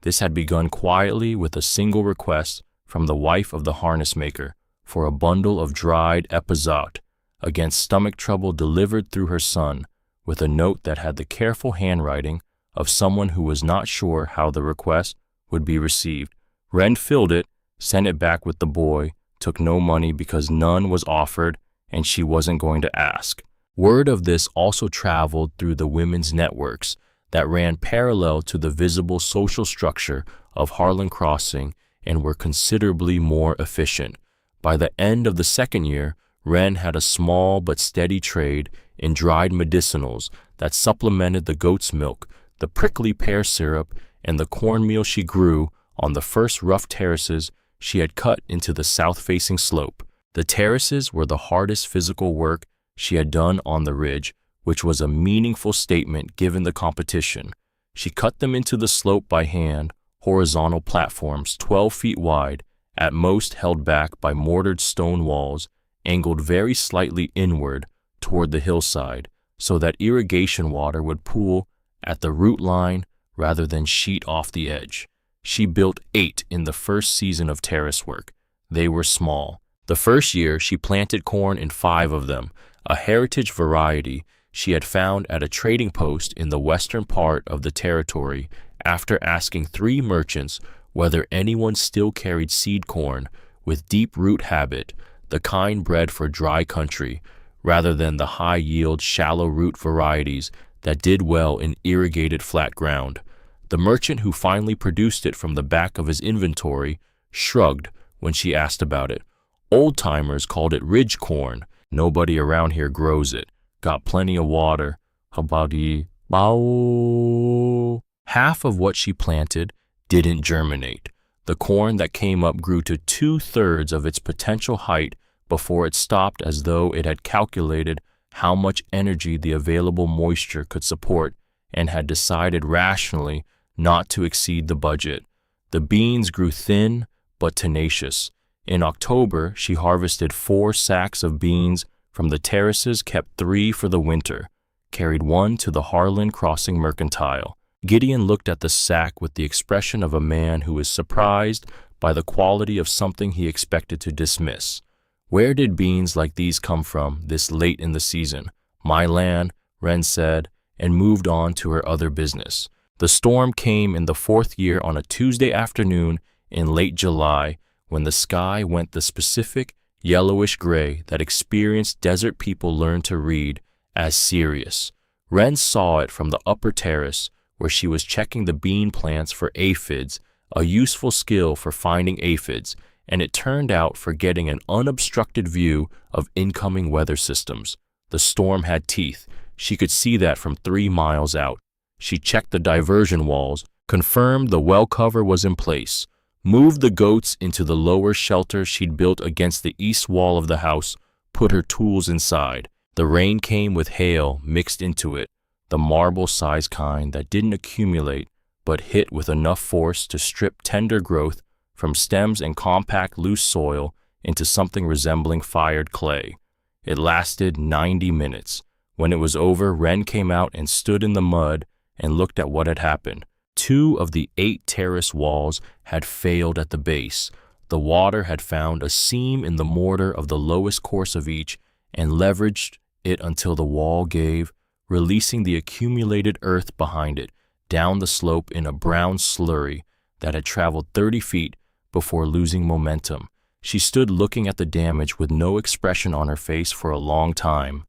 This had begun quietly with a single request from the wife of the harness maker for a bundle of dried epizot against stomach trouble delivered through her son, with a note that had the careful handwriting of someone who was not sure how the request would be received. Ren filled it, sent it back with the boy, took no money because none was offered, and she wasn't going to ask. Word of this also traveled through the women's networks that ran parallel to the visible social structure of Harlan Crossing and were considerably more efficient. By the end of the second year, Ren had a small but steady trade in dried medicinals that supplemented the goat's milk, the prickly pear syrup, and the cornmeal she grew on the first rough terraces she had cut into the south-facing slope. The terraces were the hardest physical work she had done on the ridge, which was a meaningful statement given the competition. She cut them into the slope by hand, horizontal platforms 12 feet wide, at most held back by mortared stone walls, angled very slightly inward toward the hillside, so that irrigation water would pool at the root line rather than sheet off the edge. She built 8 in the first season of terrace work. They were small. The first year, she planted corn in 5 of them, a heritage variety she had found at a trading post in the western part of the territory after asking 3 merchants whether anyone still carried seed corn with deep root habit, the kind bred for dry country, rather than the high-yield, shallow-root varieties that did well in irrigated flat ground. The merchant who finally produced it from the back of his inventory shrugged when she asked about it. Old-timers called it ridge corn. Nobody around here grows it. Got plenty of water. Habadi bao. Half of what she planted didn't germinate. The corn that came up grew to 2/3 of its potential height before it stopped, as though it had calculated how much energy the available moisture could support and had decided rationally not to exceed the budget. The beans grew thin but tenacious. In October, she harvested 4 sacks of beans from the terraces, kept 3 for the winter, carried 1 to the Harlan Crossing Mercantile. Gideon looked at the sack with the expression of a man who is surprised by the quality of something he expected to dismiss. Where did beans like these come from this late in the season? My land, Ren said, and moved on to her other business. The storm came in the 4th year on a Tuesday afternoon in late July, when the sky went the specific yellowish gray that experienced desert people learned to read as serious. Ren saw it from the upper terrace, where she was checking the bean plants for aphids, a useful skill for finding aphids, and it turned out for getting an unobstructed view of incoming weather systems. The storm had teeth. She could see that from 3 miles out. She checked the diversion walls, confirmed the well cover was in place, moved the goats into the lower shelter she'd built against the east wall of the house, put her tools inside. The rain came with hail mixed into it, the marble-sized kind that didn't accumulate but hit with enough force to strip tender growth from stems and compact loose soil into something resembling fired clay. It lasted 90 minutes. When it was over, Wren came out and stood in the mud and looked at what had happened. 2 of the 8 terrace walls had failed at the base. The water had found a seam in the mortar of the lowest course of each and leveraged it until the wall gave, releasing the accumulated earth behind it down the slope in a brown slurry that had traveled 30 feet before losing momentum. She stood looking at the damage with no expression on her face for a long time.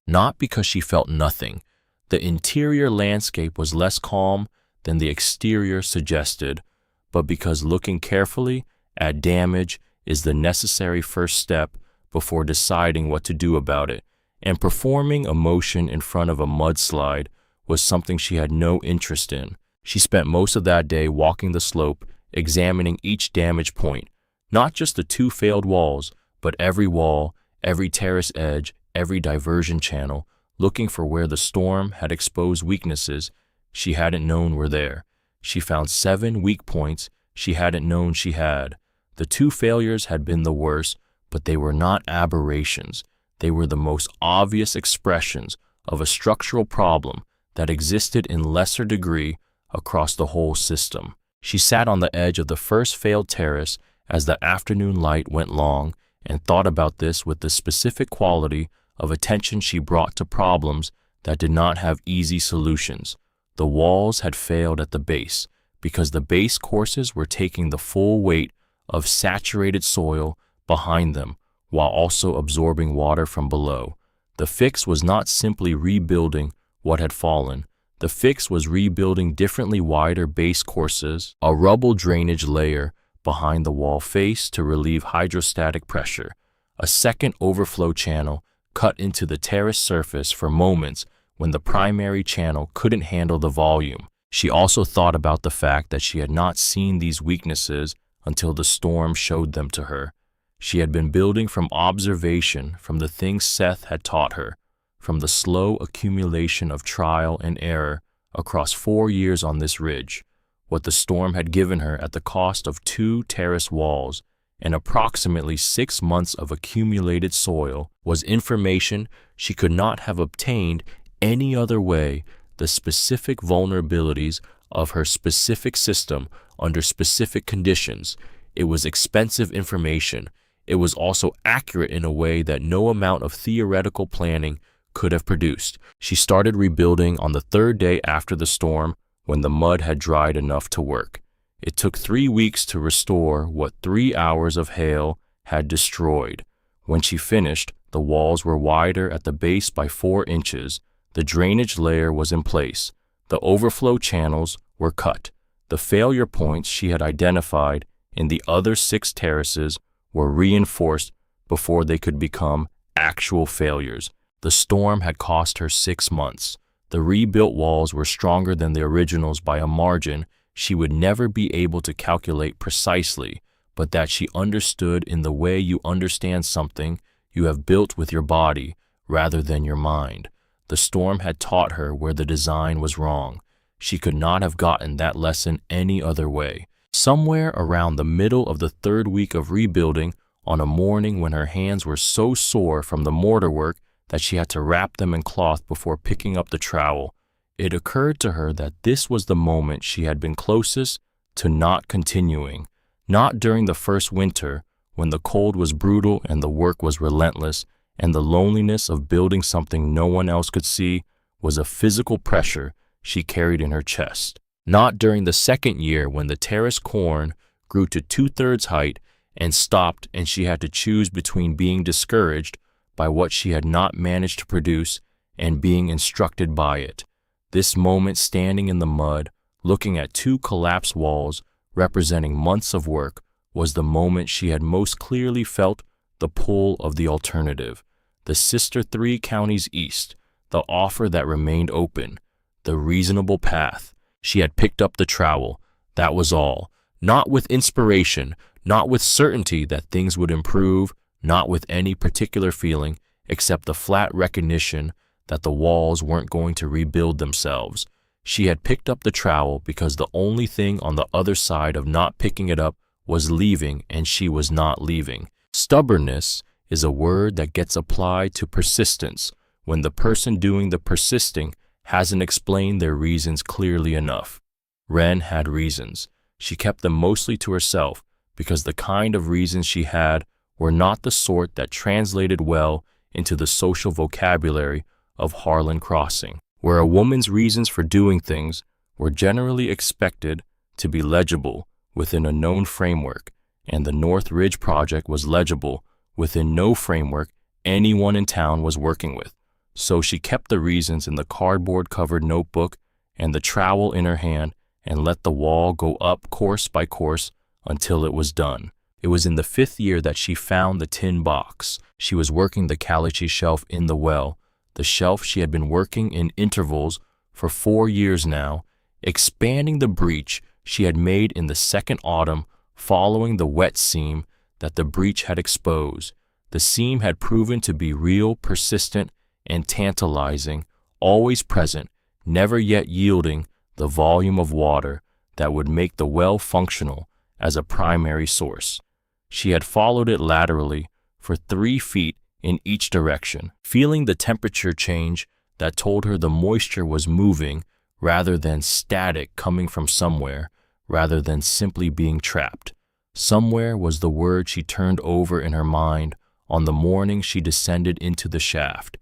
Not because she felt nothing. The interior landscape was less calm than the exterior suggested, but because looking carefully at damage is the necessary first step before deciding what to do about it, and performing a motion in front of a mudslide was something she had no interest in. She spent most of that day walking the slope, examining each damage point, not just the 2 failed walls, but every wall, every terrace edge, every diversion channel, looking for where the storm had exposed weaknesses she hadn't known were there. She found 7 weak points she hadn't known she had. The 2 failures had been the worst, but they were not aberrations. They were the most obvious expressions of a structural problem that existed in lesser degree across the whole system. She sat on the edge of the first failed terrace as the afternoon light went long and thought about this with the specific quality of attention she brought to problems that did not have easy solutions. The walls had failed at the base because the base courses were taking the full weight of saturated soil behind them while also absorbing water from below. The fix was not simply rebuilding what had fallen. The fix was rebuilding differently wider base courses, a rubble drainage layer behind the wall face to relieve hydrostatic pressure, a second overflow channel cut into the terrace surface for moments when the primary channel couldn't handle the volume. She also thought about the fact that she had not seen these weaknesses until the storm showed them to her. She had been building from observation, from the things Seth had taught her, from the slow accumulation of trial and error across 4 years on this ridge. What the storm had given her at the cost of 2 terrace walls and approximately 6 months of accumulated soil was information she could not have obtained any other way, the specific vulnerabilities of her specific system under specific conditions. It was expensive information. It was also accurate in a way that no amount of theoretical planning could have produced. She started rebuilding on the 3rd day after the storm when the mud had dried enough to work. It took 3 weeks to restore what 3 hours of hail had destroyed. When she finished, the walls were wider at the base by 4 inches. The drainage layer was in place. The overflow channels were cut. The failure points she had identified in the other 6 terraces were reinforced before they could become actual failures. The storm had cost her 6 months. The rebuilt walls were stronger than the originals by a margin she would never be able to calculate precisely, but that she understood in the way you understand something you have built with your body rather than your mind. The storm had taught her where the design was wrong. She could not have gotten that lesson any other way. Somewhere around the middle of the 3rd week of rebuilding, on a morning when her hands were so sore from the mortar work that she had to wrap them in cloth before picking up the trowel, it occurred to her that this was the moment she had been closest to not continuing. Not during the first winter, when the cold was brutal and the work was relentless, and the loneliness of building something no one else could see was a physical pressure she carried in her chest. Not during the 2nd year, when the terrace corn grew to 2/3 height and stopped and she had to choose between being discouraged by what she had not managed to produce and being instructed by it. This moment standing in the mud, looking at two collapsed walls representing months of work, was the moment she had most clearly felt the pull of the alternative, the sister 3 counties east, the offer that remained open, the reasonable path. She had picked up the trowel, that was all, not with inspiration, not with certainty that things would improve, not with any particular feeling, except the flat recognition that the walls weren't going to rebuild themselves. She had picked up the trowel because the only thing on the other side of not picking it up was leaving, and she was not leaving. Stubbornness is a word that gets applied to persistence when the person doing the persisting hasn't explained their reasons clearly enough. Wren had reasons. She kept them mostly to herself because the kind of reasons she had were not the sort that translated well into the social vocabulary of Harlan Crossing, where a woman's reasons for doing things were generally expected to be legible within a known framework, and the North Ridge Project was legible within no framework anyone in town was working with. So she kept the reasons in the cardboard-covered notebook and the trowel in her hand and let the wall go up course by course until it was done. It was in the 5th year that she found the tin box. She was working the caliche shelf in the well, the shelf she had been working in intervals for 4 years now, expanding the breach she had made in the second autumn following the wet seam that the breach had exposed. The seam had proven to be real, persistent, and tantalizing, always present, never yet yielding the volume of water that would make the well functional as a primary source. She had followed it laterally for 3 feet in each direction, feeling the temperature change that told her the moisture was moving rather than static, coming from somewhere, rather than simply being trapped. Somewhere was the word she turned over in her mind on the morning she descended into the shaft.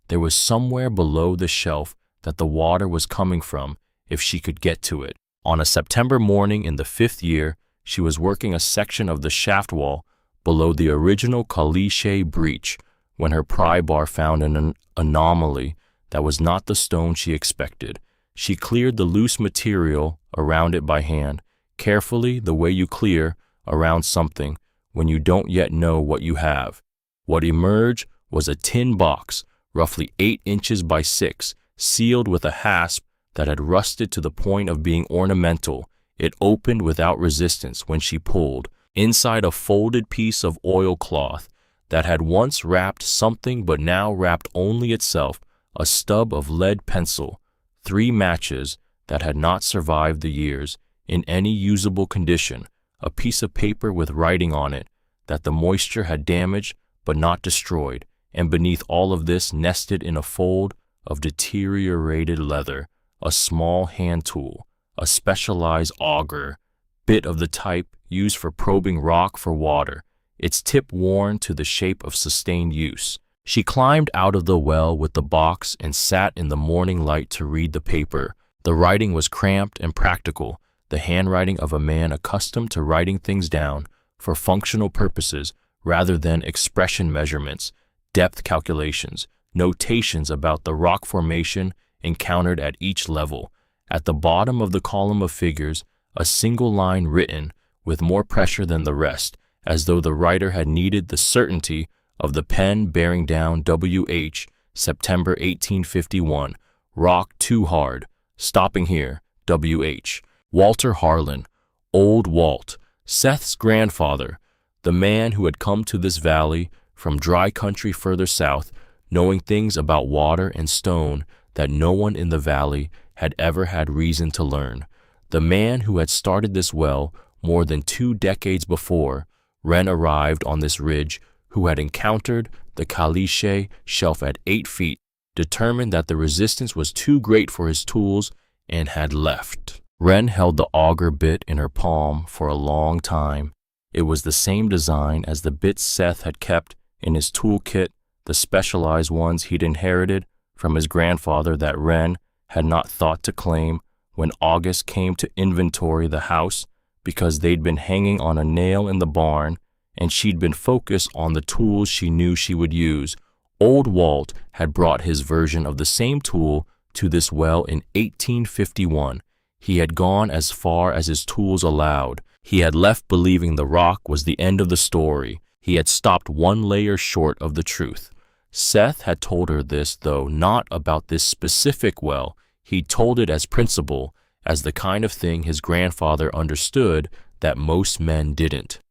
There was somewhere below the shelf that the water was coming from if she could get to it. On a September morning in the 5th year, she was working a section of the shaft wall below the original caliche breach when her pry bar found an anomaly that was not the stone she expected. She cleared the loose material around it by hand, carefully, the way you clear around something when you don't yet know what you have. What emerged was a tin box, roughly 8 inches by 6, sealed with a hasp that had rusted to the point of being ornamental. It opened without resistance when she pulled. Inside a folded piece of oilcloth that had once wrapped something but now wrapped only itself, a stub of lead pencil, 3 matches that had not survived the years in any usable condition, a piece of paper with writing on it that the moisture had damaged but not destroyed, and beneath all of this, nested in a fold of deteriorated leather, a small hand tool, a specialized auger, bit of the type used for probing rock for water, its tip worn to the shape of sustained use. She climbed out of the well with the box and sat in the morning light to read the paper. The writing was cramped and practical, the handwriting of a man accustomed to writing things down for functional purposes rather than expression measurements, depth calculations, notations about the rock formation encountered at each level. At the bottom of the column of figures, a single line written with more pressure than the rest, as though the writer had needed the certainty of the pen bearing down W.H., September 1851, rock too hard, stopping here, W.H. Walter Harlan, Old Walt, Seth's grandfather, the man who had come to this valley from dry country further south, knowing things about water and stone that no one in the valley had ever had reason to learn. The man who had started this well more than 2 decades before Wren arrived on this ridge, who had encountered the caliche shelf at 8 feet, determined that the resistance was too great for his tools, and had left. Wren held the auger bit in her palm for a long time. It was the same design as the bits Seth had kept in his toolkit, the specialized ones he'd inherited from his grandfather that Wren had not thought to claim when August came to inventory the house, because they'd been hanging on a nail in the barn and she'd been focused on the tools she knew she would use. Old Walt had brought his version of the same tool to this well in 1851. He had gone as far as his tools allowed. He had left believing the rock was the end of the story. He had stopped one layer short of the truth. Seth had told her this, though not about this specific well. He told it as principle, as the kind of thing his grandfather understood that most men didn't.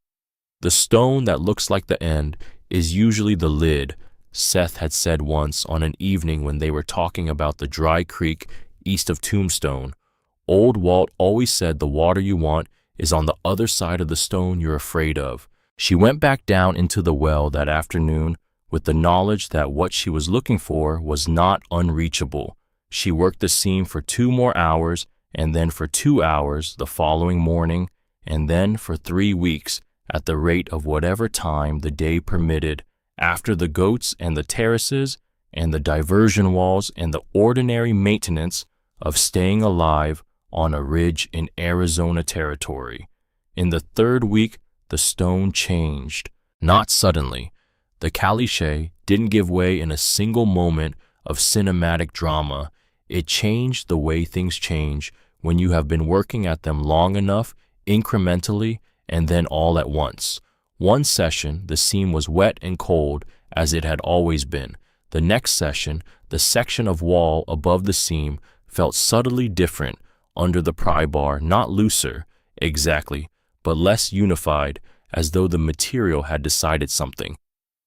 The stone that looks like the end is usually the lid, Seth had said once on an evening when they were talking about the dry creek east of Tombstone. Old Walt always said the water you want is on the other side of the stone you're afraid of. She went back down into the well that afternoon with the knowledge that what she was looking for was not unreachable. She worked the seam for 2 more hours, and then for 2 hours the following morning, and then for 3 weeks, at the rate of whatever time the day permitted, after the goats and the terraces and the diversion walls and the ordinary maintenance of staying alive on a ridge in Arizona territory. In the 3rd week, the stone changed. Not suddenly. The caliche didn't give way in a single moment of cinematic drama. It changed the way things change when you have been working at them long enough, incrementally, and then all at once. One session, the seam was wet and cold, as it had always been. The next session, the section of wall above the seam felt subtly different under the pry bar, not looser, exactly, but less unified, as though the material had decided something.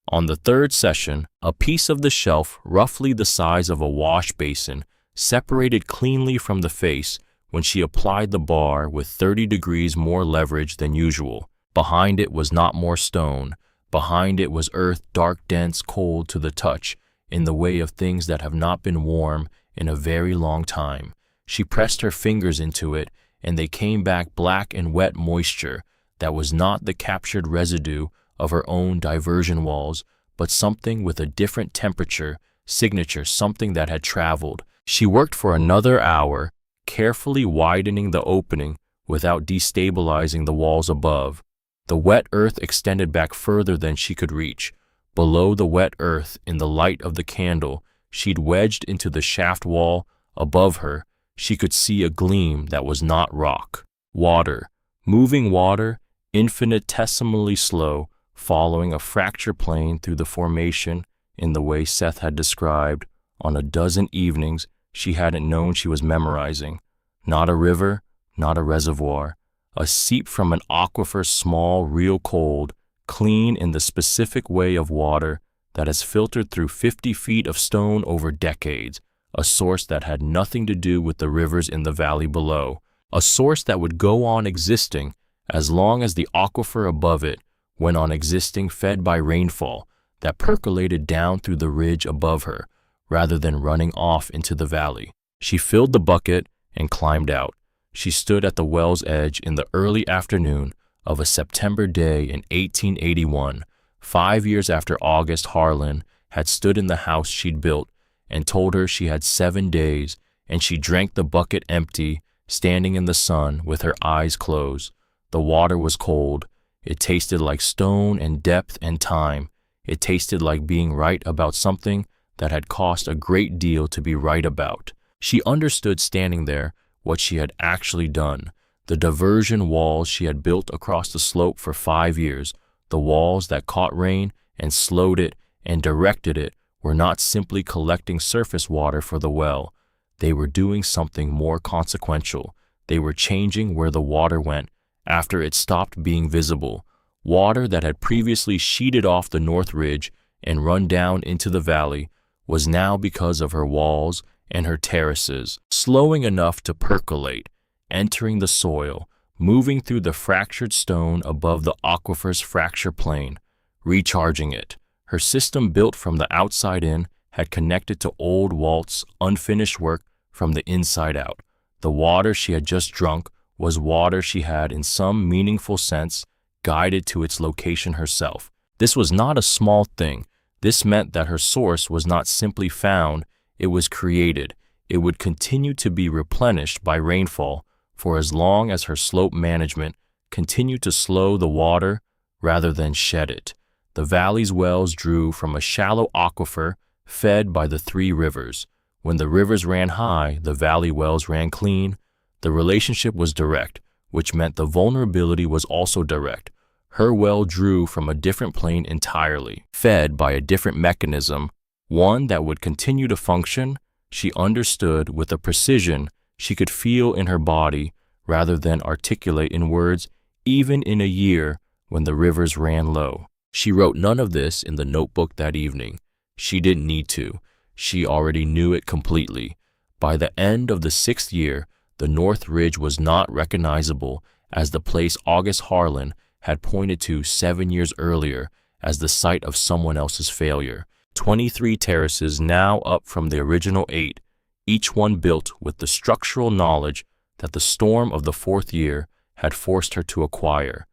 On the 3rd session, a piece of the shelf roughly the size of a wash basin separated cleanly from the face when she applied the bar with 30 degrees more leverage than usual. Behind it was not more stone. Behind it was earth, dark, dense, cold to the touch, in the way of things that have not been warm in a very long time. She pressed her fingers into it, and they came back black and wet moisture that was not the captured residue of her own diversion walls, but something with a different temperature, signature, something that had traveled. She worked for another hour, carefully widening the opening without destabilizing the walls above. The wet earth extended back further than she could reach. Below the wet earth, in the light of the candle she'd wedged into the shaft wall above her, she could see a gleam that was not rock. Water, moving water, infinitesimally slow, following a fracture plane through the formation in the way Seth had described on a dozen evenings she hadn't known she was memorizing. Not a river, not a reservoir. A seep from an aquifer, small, real cold, clean in the specific way of water that has filtered through 50 feet of stone over decades, a source that had nothing to do with the rivers in the valley below, a source that would go on existing as long as the aquifer above it went on existing, fed by rainfall that percolated down through the ridge above her, rather than running off into the valley. She filled the bucket and climbed out. She stood at the well's edge in the early afternoon of a September day in 1881, 5 years after August Harlan had stood in the house she'd built and told her she had 7 days, and she drank the bucket empty, standing in the sun with her eyes closed. The water was cold. It tasted like stone and depth and time. It tasted like being right about something that had cost a great deal to be right about. She understood standing there what she had actually done. The diversion walls she had built across the slope for 5 years, the walls that caught rain and slowed it and directed it, were not simply collecting surface water for the well. They were doing something more consequential. They were changing where the water went after it stopped being visible. Water that had previously sheeted off the north ridge and run down into the valley was now, because of her walls and her terraces, slowing enough to percolate, entering the soil, moving through the fractured stone above the aquifer's fracture plane, recharging it. Her system, built from the outside in, had connected to old Walt's unfinished work from the inside out. The water she had just drunk was water she had, in some meaningful sense, guided to its location herself. This was not a small thing. This meant that her source was not simply found, it was created. It would continue to be replenished by rainfall for as long as her slope management continued to slow the water rather than shed it. The valley's wells drew from a shallow aquifer fed by the 3 rivers. When the rivers ran high, the valley wells ran clean. The relationship was direct, which meant the vulnerability was also direct. Her well drew from a different plane entirely, fed by a different mechanism, one that would continue to function. She understood with a precision she could feel in her body rather than articulate in words, even in a year when the rivers ran low. She wrote none of this in the notebook that evening. She didn't need to. She already knew it completely. By the end of the 6th year, the North Ridge was not recognizable as the place August Harlan had pointed to 7 years earlier as the site of someone else's failure. 23 terraces now up from the original 8, each one built with the structural knowledge that the storm of the 4th year had forced her to acquire.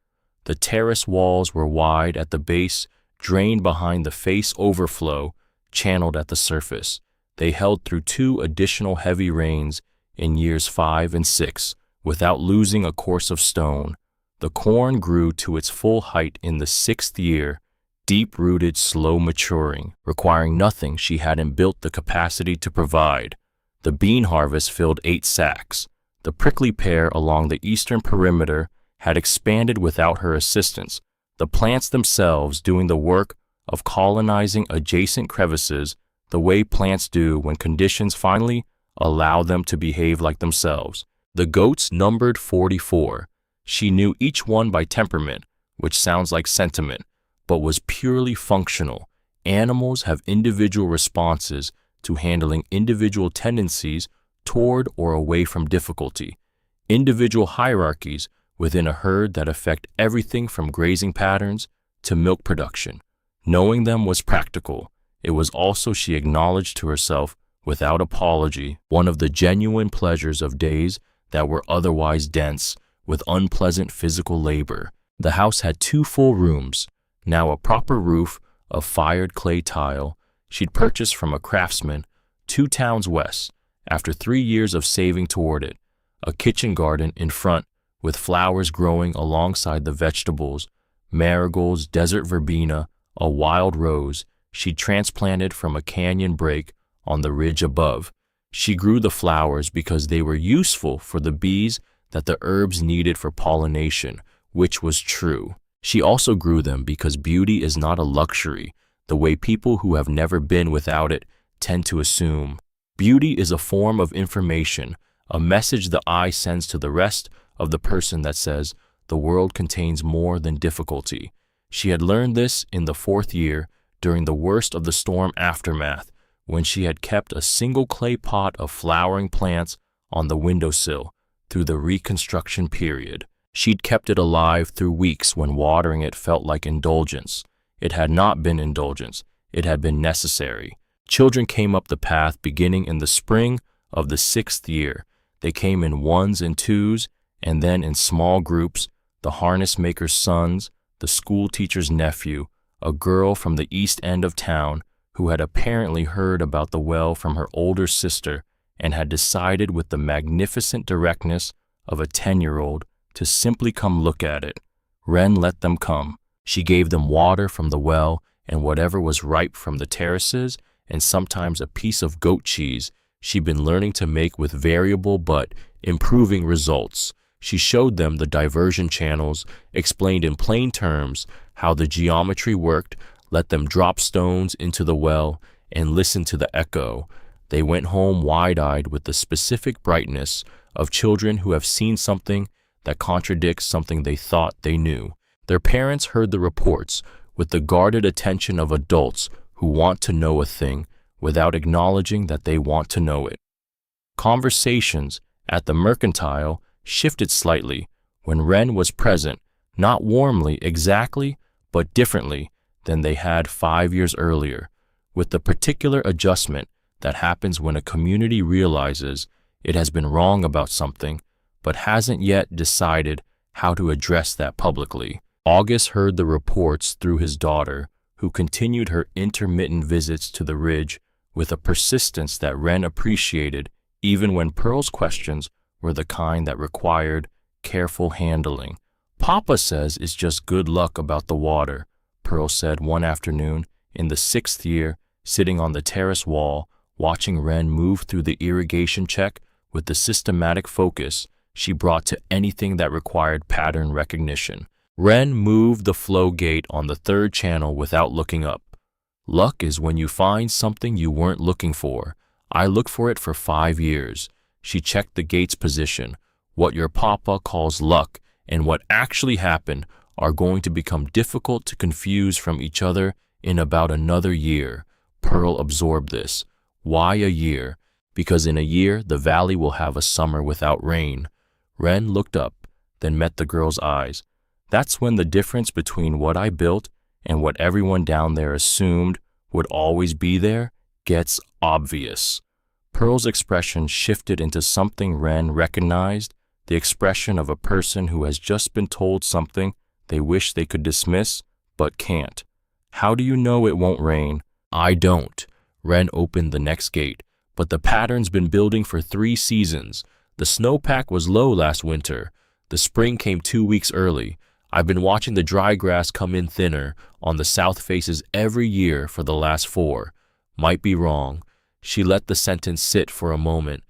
The terrace walls were wide at the base, drained behind the face overflow, channeled at the surface. They held through 2 additional heavy rains in years 5 and 6 without losing a course of stone. The corn grew to its full height in the 6th year, deep-rooted, slow maturing, requiring nothing she hadn't built the capacity to provide. The bean harvest filled 8 sacks. The prickly pear along the eastern perimeter had expanded without her assistance, the plants themselves doing the work of colonizing adjacent crevices the way plants do when conditions finally allow them to behave like themselves. The goats numbered 44. She knew each one by temperament, which sounds like sentiment, but was purely functional. Animals have individual responses to handling individual tendencies toward or away from difficulty, individual hierarchies within a herd that affect everything from grazing patterns to milk production. Knowing them was practical. It was also, she acknowledged to herself without apology, one of the genuine pleasures of days that were otherwise dense with unpleasant physical labor. The house had 2 full rooms, now a proper roof of fired clay tile she'd purchased from a craftsman 2 towns west after 3 years of saving toward it, a kitchen garden in front with flowers growing alongside the vegetables, marigolds, desert verbena, a wild rose she'd transplanted from a canyon break on the ridge above. She grew the flowers because they were useful for the bees that the herbs needed for pollination, which was true. She also grew them because beauty is not a luxury, the way people who have never been without it tend to assume. Beauty is a form of information, a message the eye sends to the rest of the person that says the world contains more than difficulty. She had learned this in the 4th year during the worst of the storm aftermath, when she had kept a single clay pot of flowering plants on the windowsill through the reconstruction period. She'd kept it alive through weeks when watering it felt like indulgence. It had not been indulgence, it had been necessary. Children came up the path beginning in the spring of the 6th year. They came in 1s and 2s, and then in small groups, the harness maker's sons, the school teacher's nephew, a girl from the east end of town who had apparently heard about the well from her older sister and had decided with the magnificent directness of a 10-year-old to simply come look at it. Wren let them come. She gave them water from the well and whatever was ripe from the terraces, and sometimes a piece of goat cheese she'd been learning to make with variable but improving results. She showed them the diversion channels, explained in plain terms how the geometry worked, let them drop stones into the well, and listen to the echo. They went home wide-eyed with the specific brightness of children who have seen something that contradicts something they thought they knew. Their parents heard the reports with the guarded attention of adults who want to know a thing without acknowledging that they want to know it. Conversations at the mercantile shifted slightly when Wren was present, not warmly exactly, but differently than they had 5 years earlier, with the particular adjustment that happens when a community realizes it has been wrong about something, but hasn't yet decided how to address that publicly. August heard the reports through his daughter, who continued her intermittent visits to the ridge with a persistence that Wren appreciated, even when Pearl's questions were the kind that required careful handling. "Papa says it's just good luck about the water," Pearl said one afternoon in the 6th year, sitting on the terrace wall watching Ren move through the irrigation check with the systematic focus she brought to anything that required pattern recognition. Ren moved the flow gate on the third channel without looking up. Luck is when you find something you weren't looking for. I looked for it for 5 years. She checked the gate's position. What your papa calls luck and what actually happened are going to become difficult to confuse from each other in about another year. Pearl absorbed this. Why a year? Because in a year, the valley will have a summer without rain. Ren looked up, then met the girl's eyes. That's when the difference between what I built and what everyone down there assumed would always be there gets obvious. Pearl's expression shifted into something Ren recognized, the expression of a person who has just been told something they wish they could dismiss, but can't. How do you know it won't rain? I don't. Ren opened the next gate, but the pattern's been building for 3 seasons. The snowpack was low last winter. The spring came 2 weeks early. I've been watching the dry grass come in thinner on the south faces every year for the last 4. Might be wrong. She let the sentence sit for a moment.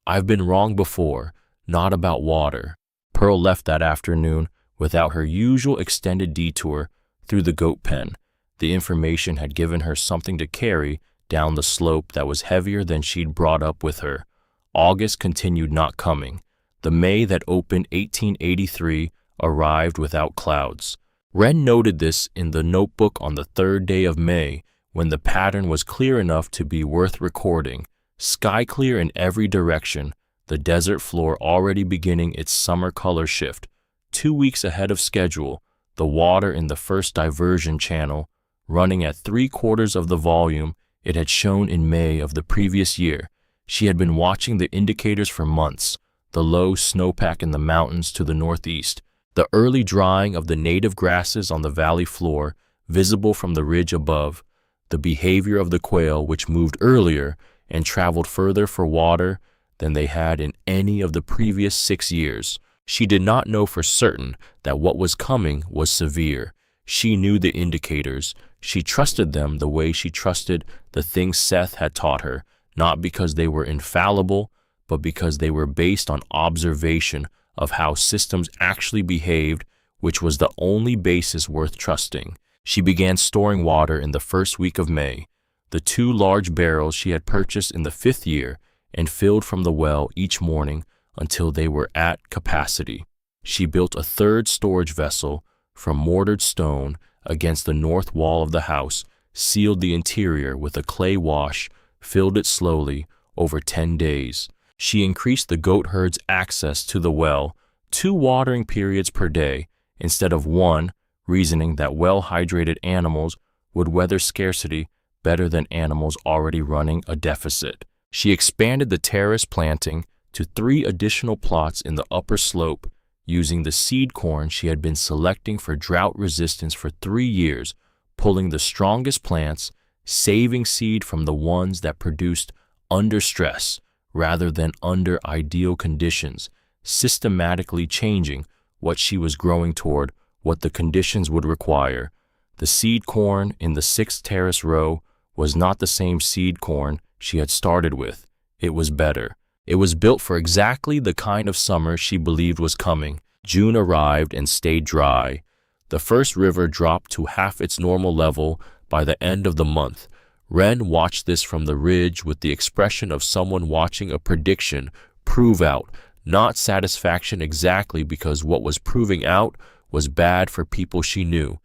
I've been wrong before, not about water. Pearl left that afternoon without her usual extended detour through the goat pen. The information had given her something to carry down the slope that was heavier than she'd brought up with her. August continued not coming. The May that opened 1883 arrived without clouds. Ren noted this in the notebook on the 3rd day of May, when the pattern was clear enough to be worth recording. Sky clear in every direction, the desert floor already beginning its summer color shift. 2 weeks ahead of schedule, the water in the first diversion channel, running at 3/4 of the volume it had shown in May of the previous year. She had been watching the indicators for months, the low snowpack in the mountains to the northeast, the early drying of the native grasses on the valley floor, visible from the ridge above, the behavior of the quail which moved earlier and traveled further for water than they had in any of the previous 6 years. She did not know for certain that what was coming was severe. She knew the indicators. She trusted them the way she trusted the things Seth had taught her, not because they were infallible, but because they were based on observation of how systems actually behaved, which was the only basis worth trusting. She began storing water in the first week of May. The 2 large barrels she had purchased in the 5th year and filled from the well each morning until they were at capacity. She built a 3rd storage vessel from mortared stone against the north wall of the house, sealed the interior with a clay wash, filled it slowly over 10 days. She increased the goat herd's access to the well, 2 watering periods per day instead of 1, reasoning that well-hydrated animals would weather scarcity better than animals already running a deficit. She expanded the terrace planting to 3 additional plots in the upper slope, using the seed corn she had been selecting for drought resistance for 3 years, pulling the strongest plants, saving seed from the ones that produced under stress rather than under ideal conditions, systematically changing what she was growing toward what the conditions would require. The seed corn in the 6th terrace row was not the same seed corn she had started with. It was better. It was built for exactly the kind of summer she believed was coming. June arrived and stayed dry. The first river dropped to half its normal level by the end of the month. Ren watched this from the ridge with the expression of someone watching a prediction prove out, not satisfaction exactly because what was proving out was bad for people she knew,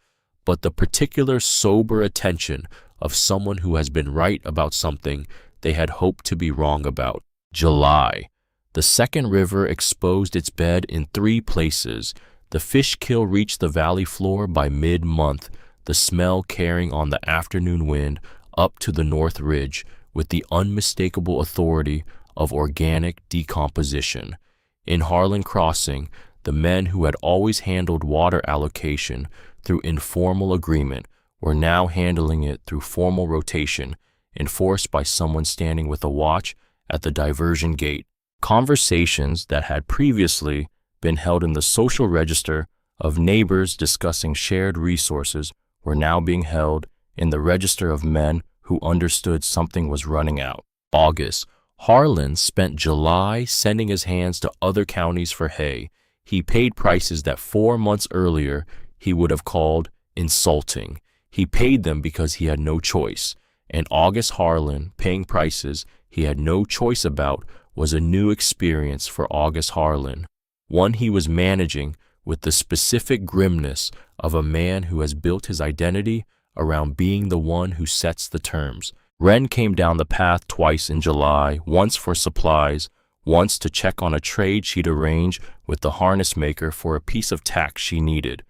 but the particular sober attention of someone who has been right about something they had hoped to be wrong about. July. The second river exposed its bed in 3 places. The fish kill reached the valley floor by mid-month, the smell carrying on the afternoon wind up to the north ridge with the unmistakable authority of organic decomposition. In Harlan Crossing, the men who had always handled water allocation through informal agreement were now handling it through formal rotation, enforced by someone standing with a watch at the diversion gate. Conversations that had previously been held in the social register of neighbors discussing shared resources were now being held in the register of men who understood something was running out. August. Harlan spent July sending his hands to other counties for hay. He paid prices that 4 months earlier he would have called insulting. He paid them because he had no choice. And August Harlan paying prices he had no choice about was a new experience for August Harlan, one he was managing with the specific grimness of a man who has built his identity around being the one who sets the terms. Wren came down the path twice in July, once for supplies, once to check on a trade she'd arranged with the harness maker for a piece of tack she needed.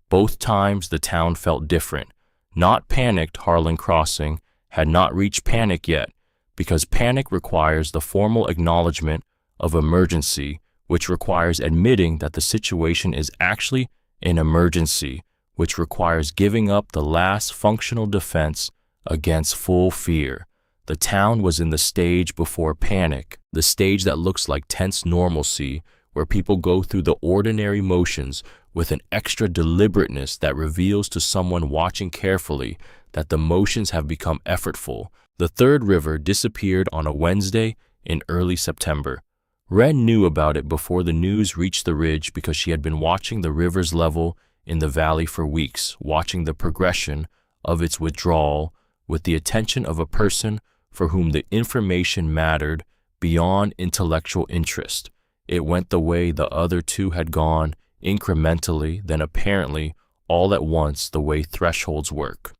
Both times the town felt different. Not panicked, Harlan Crossing had not reached panic yet, because panic requires the formal acknowledgement of emergency, which requires admitting that the situation is actually an emergency, which requires giving up the last functional defense against full fear. The town was in the stage before panic, the stage that looks like tense normalcy, where people go through the ordinary motions with an extra deliberateness that reveals to someone watching carefully that the motions have become effortful. The third river disappeared on a Wednesday in early September. Wren knew about it before the news reached the ridge because she had been watching the river's level in the valley for weeks, watching the progression of its withdrawal with the attention of a person for whom the information mattered beyond intellectual interest. It went the way the other two had gone, incrementally, then apparently all at once, the way thresholds work.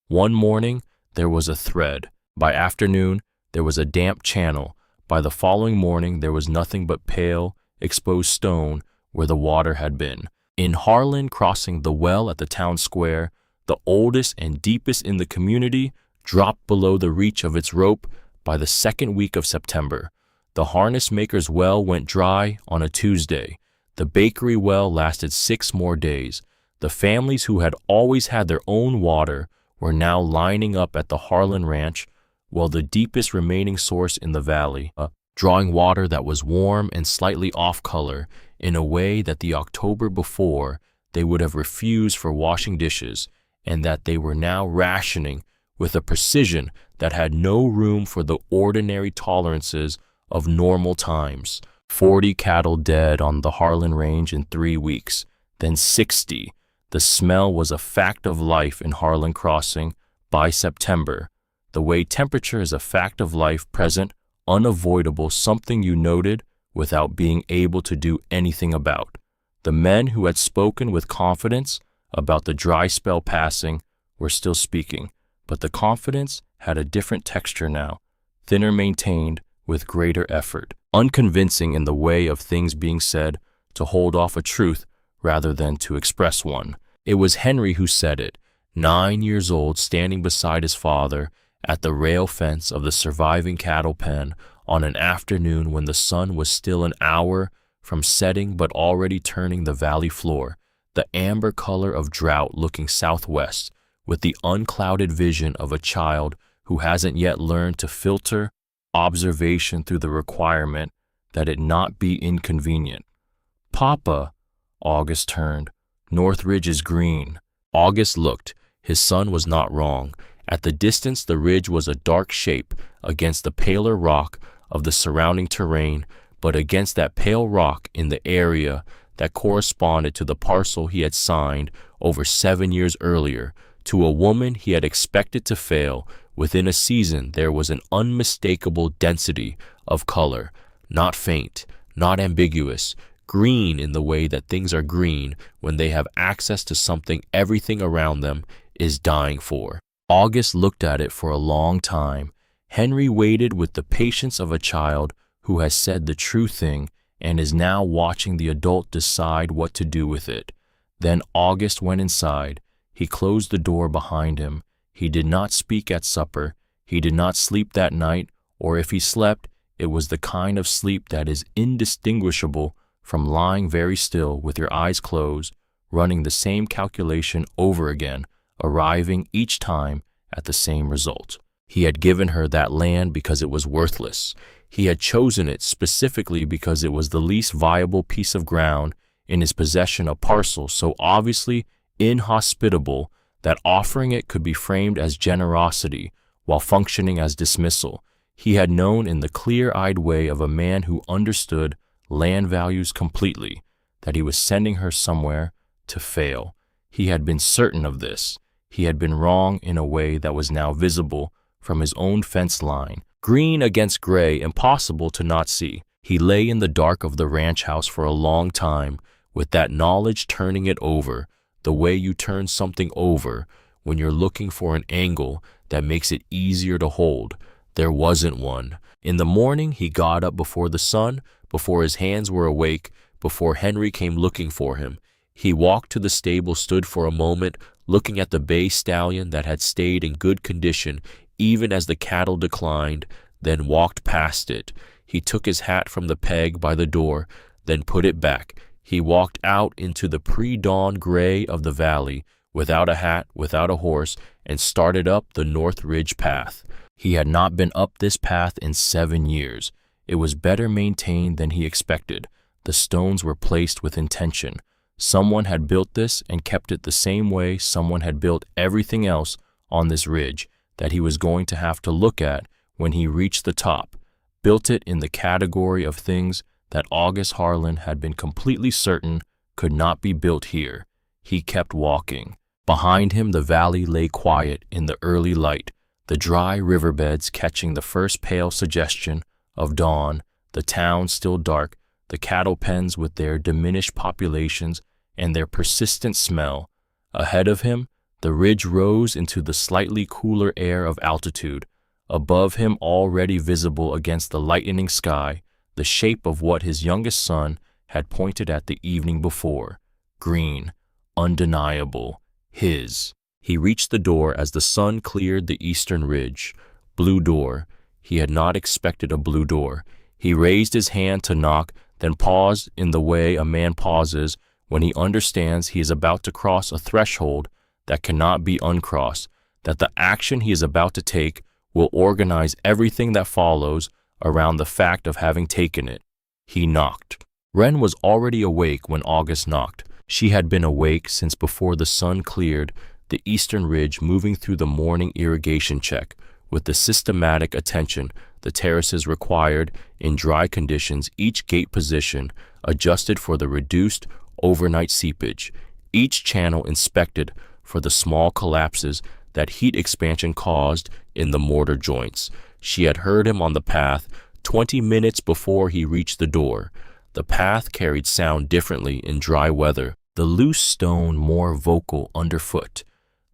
One morning, there was a thread. By afternoon, there was a damp channel. By the following morning, there was nothing but pale, exposed stone where the water had been. In Harlan Crossing, the well at the town square, the oldest and deepest in the community, dropped below the reach of its rope by the second week of September. The harness maker's well went dry on a Tuesday. The bakery well lasted 6 more days. The families who had always had their own water were now lining up at the Harlan Ranch, while the deepest remaining source in the valley, drawing water that was warm and slightly off-color in a way that the October before they would have refused for washing dishes, and that they were now rationing with a precision that had no room for the ordinary tolerances of normal times. 40 cattle dead on the Harlan Range in 3 weeks, then 60. The smell was a fact of life in Harlan Crossing by September. The way temperature is a fact of life, present, unavoidable, something you noted without being able to do anything about. The men who had spoken with confidence about the dry spell passing were still speaking, but the confidence had a different texture now, thinner, maintained with greater effort, unconvincing in the way of things being said to hold off a truth rather than to express one. It was Henry who said it, 9 years old, standing beside his father at the rail fence of the surviving cattle pen on an afternoon when the sun was still an hour from setting but already turning the valley floor, the amber color of drought looking southwest, with the unclouded vision of a child who hasn't yet learned to filter observation through the requirement that it not be inconvenient. "Papa," August turned, "North Ridge is green." August looked. His son was not wrong. At the distance, the ridge was a dark shape against the paler rock of the surrounding terrain, but against that pale rock in the area that corresponded to the parcel he had signed over 7 years earlier to a woman he had expected to fail. Within a season, there was an unmistakable density of color, not faint, not ambiguous, green in the way that things are green when they have access to something everything around them is dying for. August looked at it for a long time. Henry waited with the patience of a child who has said the true thing and is now watching the adult decide what to do with it. Then August went inside. He closed the door behind him. He did not speak at supper. He did not sleep that night, or if he slept, it was the kind of sleep that is indistinguishable from lying very still with your eyes closed, running the same calculation over again, arriving each time at the same result. He had given her that land because it was worthless. He had chosen it specifically because it was the least viable piece of ground in his possession, a parcel so obviously inhospitable that offering it could be framed as generosity while functioning as dismissal. He had known in the clear-eyed way of a man who understood land values completely that he was sending her somewhere to fail. He had been certain of this. He had been wrong in a way that was now visible from his own fence line. Green against gray, impossible to not see. He lay in the dark of the ranch house for a long time, with that knowledge turning it over, the way you turn something over when you're looking for an angle that makes it easier to hold. There wasn't one. In the morning, he got up before the sun, before his hands were awake, before Henry came looking for him. He walked to the stable, stood for a moment, looking at the bay stallion that had stayed in good condition even as the cattle declined, then walked past it. He took his hat from the peg by the door, then put it back. He walked out into the pre-dawn gray of the valley, without a hat, without a horse, and started up the North Ridge path. He had not been up this path in 7 years. It was better maintained than he expected. The stones were placed with intention. Someone had built this and kept it the same way someone had built everything else on this ridge that he was going to have to look at when he reached the top. Built it in the category of things that August Harlan had been completely certain could not be built here. He kept walking. Behind him the valley lay quiet in the early light, the dry riverbeds catching the first pale suggestion of dawn, the town still dark, the cattle pens with their diminished populations and their persistent smell. Ahead of him, the ridge rose into the slightly cooler air of altitude. Above him, already visible against the lightening sky, the shape of what his youngest son had pointed at the evening before. Green, undeniable, his. He reached the door as the sun cleared the eastern ridge. Blue door. He had not expected a blue door. He raised his hand to knock, then paused in the way a man pauses when he understands he is about to cross a threshold that cannot be uncrossed, that the action he is about to take will organize everything that follows around the fact of having taken it. He knocked. Wren was already awake when August knocked. She had been awake since before the sun cleared the eastern ridge, moving through the morning irrigation check with the systematic attention the terraces required in dry conditions, each gate position adjusted for the reduced overnight seepage, each channel inspected for the small collapses that heat expansion caused in the mortar joints. She had heard him on the path 20 minutes before he reached the door. The path carried sound differently in dry weather, the loose stone more vocal underfoot,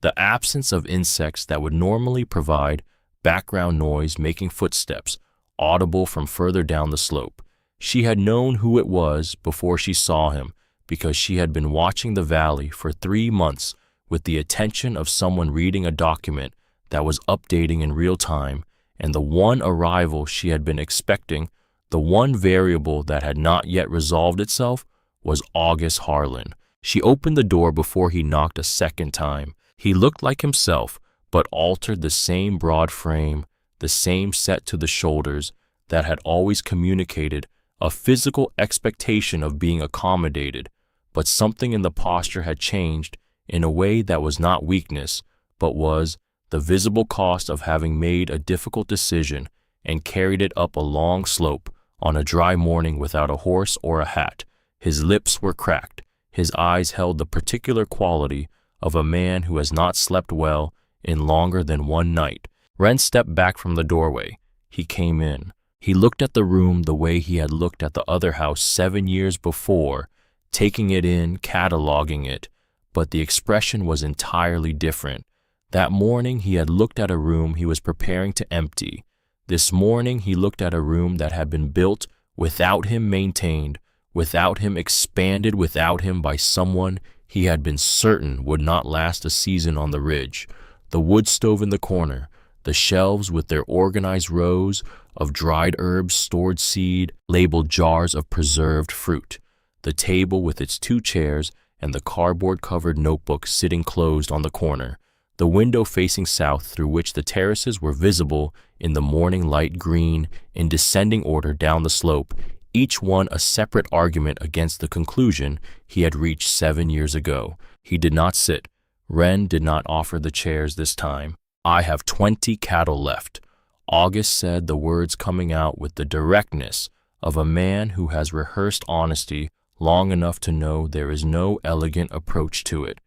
the absence of insects that would normally provide background noise making footsteps audible from further down the slope. She had known who it was before she saw him because she had been watching the valley for 3 months with the attention of someone reading a document that was updating in real time, and the one arrival she had been expecting, the one variable that had not yet resolved itself, was August Harlan. She opened the door before he knocked a second time. He looked like himself, but altered the same broad frame, the same set to the shoulders that had always communicated a physical expectation of being accommodated, but something in the posture had changed in a way that was not weakness, but was the visible cost of having made a difficult decision and carried it up a long slope on a dry morning without a horse or a hat. His lips were cracked. His eyes held the particular quality of a man who has not slept well in longer than one night. Wren stepped back from the doorway. He came in. He looked at the room the way he had looked at the other house 7 years before, taking it in, cataloging it, but the expression was entirely different. That morning he had looked at a room he was preparing to empty. This morning he looked at a room that had been built without him, maintained, without him, expanded without him by someone he had been certain would not last a season on the ridge. The wood stove in the corner, the shelves with their organized rows of dried herbs, stored seed, labeled jars of preserved fruit, the table with its 2 chairs and the cardboard-covered notebook sitting closed on the corner, the window facing south through which the terraces were visible in the morning light, green in descending order down the slope, each one a separate argument against the conclusion he had reached 7 years ago. He did not sit. Wren did not offer the chairs this time. "I have 20 cattle left." August said, the words coming out with the directness of a man who has rehearsed honesty long enough to know there is no elegant approach to it.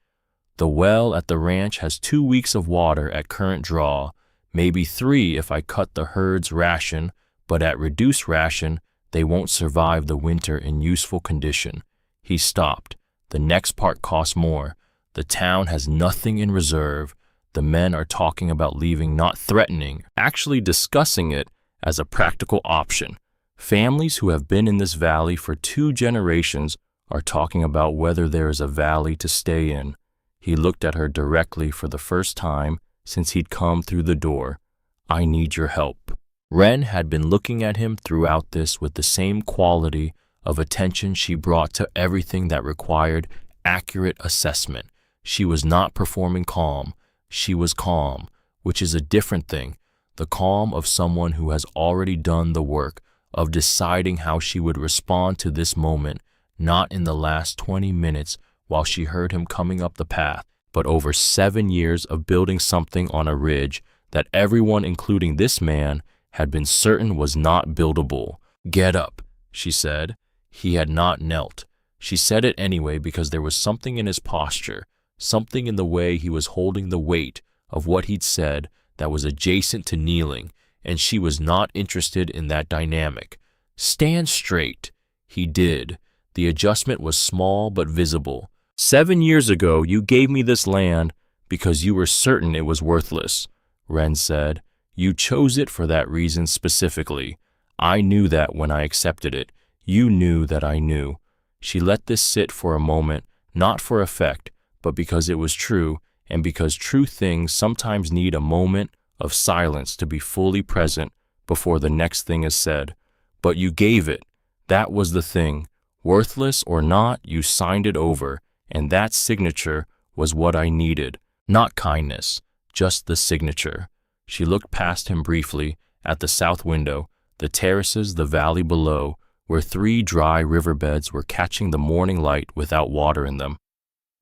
The well at the ranch has 2 weeks of water at current draw, maybe 3 if I cut the herd's ration, but at reduced ration, they won't survive the winter in useful condition. He stopped. The next part costs more. The town has nothing in reserve. The men are talking about leaving, not threatening, actually discussing it as a practical option. Families who have been in this valley for 2 generations are talking about whether there is a valley to stay in. He looked at her directly for the first time since he'd come through the door. I need your help. Ren had been looking at him throughout this with the same quality of attention she brought to everything that required accurate assessment. She was not performing calm. She was calm, which is a different thing. The calm of someone who has already done the work of deciding how she would respond to this moment, not in the last 20 minutes while she heard him coming up the path, but over 7 years of building something on a ridge that everyone, including this man, had been certain was not buildable. Get up, she said. He had not knelt. She said it anyway because there was something in his posture, something in the way he was holding the weight of what he'd said that was adjacent to kneeling, and she was not interested in that dynamic. Stand straight. He did. The adjustment was small but visible. 7 years ago, you gave me this land because you were certain it was worthless, Ren said. You chose it for that reason specifically. I knew that when I accepted it. You knew that I knew. She let this sit for a moment, not for effect, but because it was true, and because true things sometimes need a moment of silence to be fully present before the next thing is said. But you gave it. That was the thing. Worthless or not, you signed it over, and that signature was what I needed. Not kindness, just the signature. She looked past him briefly at the south window, the terraces, the valley below, where 3 dry riverbeds were catching the morning light without water in them.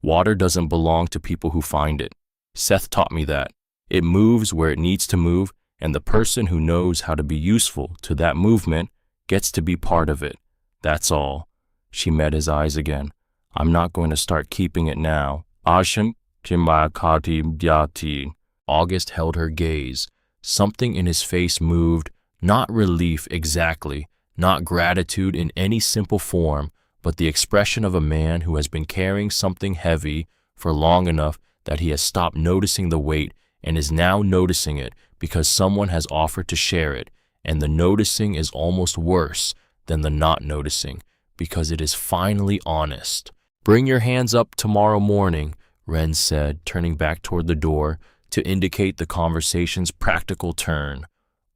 Water doesn't belong to people who find it. Seth taught me that. It moves where it needs to move, and the person who knows how to be useful to that movement gets to be part of it. That's all. She met his eyes again. I'm not going to start keeping it now. August held her gaze. Something in his face moved, not relief exactly, not gratitude in any simple form, but the expression of a man who has been carrying something heavy for long enough that he has stopped noticing the weight and is now noticing it because someone has offered to share it, and the noticing is almost worse than the not noticing because it is finally honest. Bring your hands up tomorrow morning, Ren said, turning back toward the door to indicate the conversation's practical turn.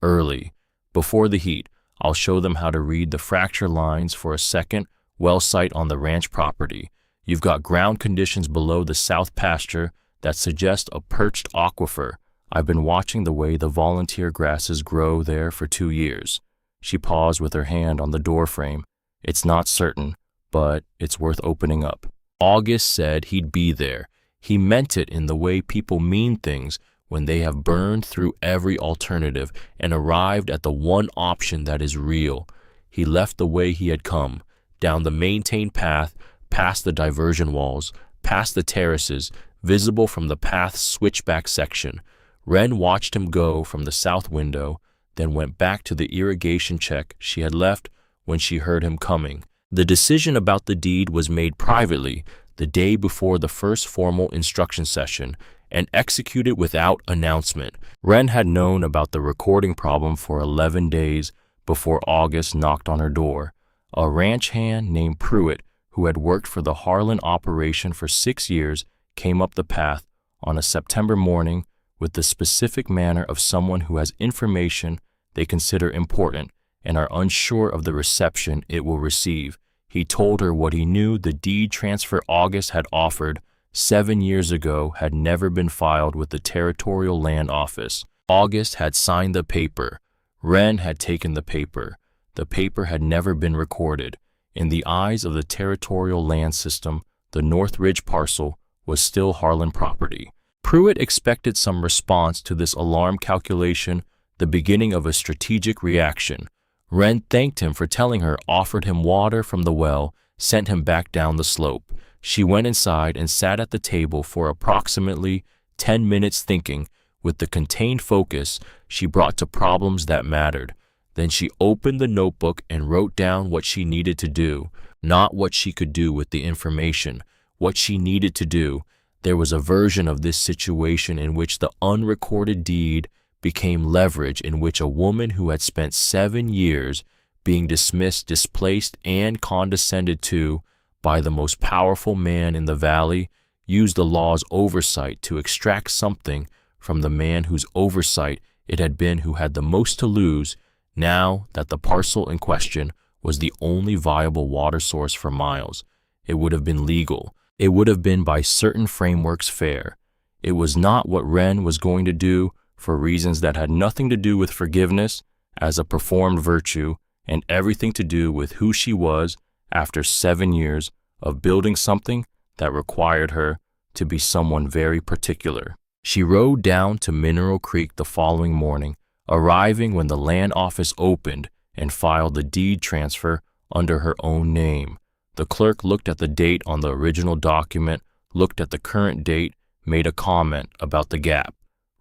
Early, before the heat, I'll show them how to read the fracture lines for a second well site on the ranch property. You've got ground conditions below the south pasture that suggest a perched aquifer. I've been watching the way the volunteer grasses grow there for 2 years. She paused with her hand on the door frame. It's not certain, but it's worth opening up. August said he'd be there. He meant it in the way people mean things when they have burned through every alternative and arrived at the one option that is real. He left the way he had come, down the maintained path, past the diversion walls, past the terraces, visible from the path's switchback section. Ren watched him go from the south window, then went back to the irrigation check she had left when she heard him coming. The decision about the deed was made privately the day before the first formal instruction session and executed without announcement. Ren had known about the recording problem for 11 days before August knocked on her door. A ranch hand named Pruitt, who had worked for the Harlan operation for 6 years, came up the path on a September morning with the specific manner of someone who has information they consider important and are unsure of the reception it will receive. He told her what he knew the deed transfer August had offered 7 years ago had never been filed with the Territorial Land Office. August had signed the paper. Ren had taken the paper. The paper had never been recorded. In the eyes of the Territorial Land System, the North Ridge parcel was still Harlan property. Pruitt expected some response to this alarm calculation the beginning of a strategic reaction. Ren thanked him for telling her, offered him water from the well, sent him back down the slope. She went inside and sat at the table for approximately 10 minutes thinking, with the contained focus she brought to problems that mattered. Then she opened the notebook and wrote down what she needed to do, not what she could do with the information, what she needed to do. There was a version of this situation in which the unrecorded deed became leverage, in which a woman who had spent 7 years being dismissed, displaced, and condescended to by the most powerful man in the valley used the law's oversight to extract something from the man whose oversight it had been, who had the most to lose now that the parcel in question was the only viable water source for miles. It would have been legal. It would have been by certain frameworks fair. It was not what Ren was going to do for reasons that had nothing to do with forgiveness as a performed virtue and everything to do with who she was after 7 years of building something that required her to be someone very particular. She rode down to Mineral Creek the following morning, arriving when the land office opened, and filed the deed transfer under her own name. The clerk looked at the date on the original document, looked at the current date, made a comment about the gap.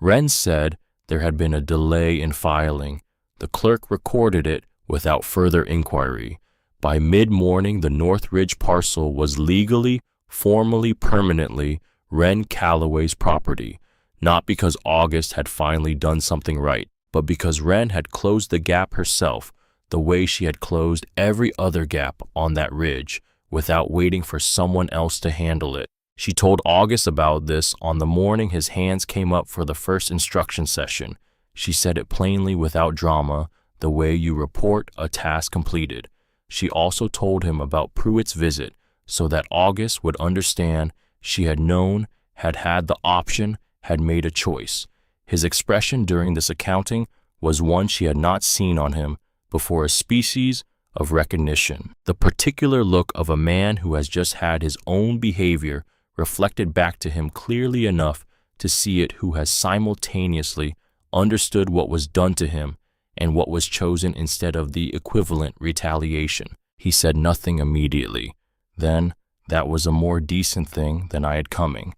Ren said there had been a delay in filing. The clerk recorded it without further inquiry. By mid-morning, the Northridge parcel was legally, formally, permanently Ren Calloway's property, not because August had finally done something right, but because Ren had closed the gap herself, the way she had closed every other gap on that ridge, without waiting for someone else to handle it. She told August about this on the morning his hands came up for the first instruction session. She said it plainly, without drama, the way you report a task completed. She also told him about Pruitt's visit, so that August would understand she had known, had had the option, had made a choice. His expression during this accounting was one she had not seen on him before, a species of recognition. The particular look of a man who has just had his own behavior reflected back to him clearly enough to see it, who has simultaneously understood what was done to him and what was chosen instead of the equivalent retaliation. He said nothing immediately. Then, that was a more decent thing than I had coming.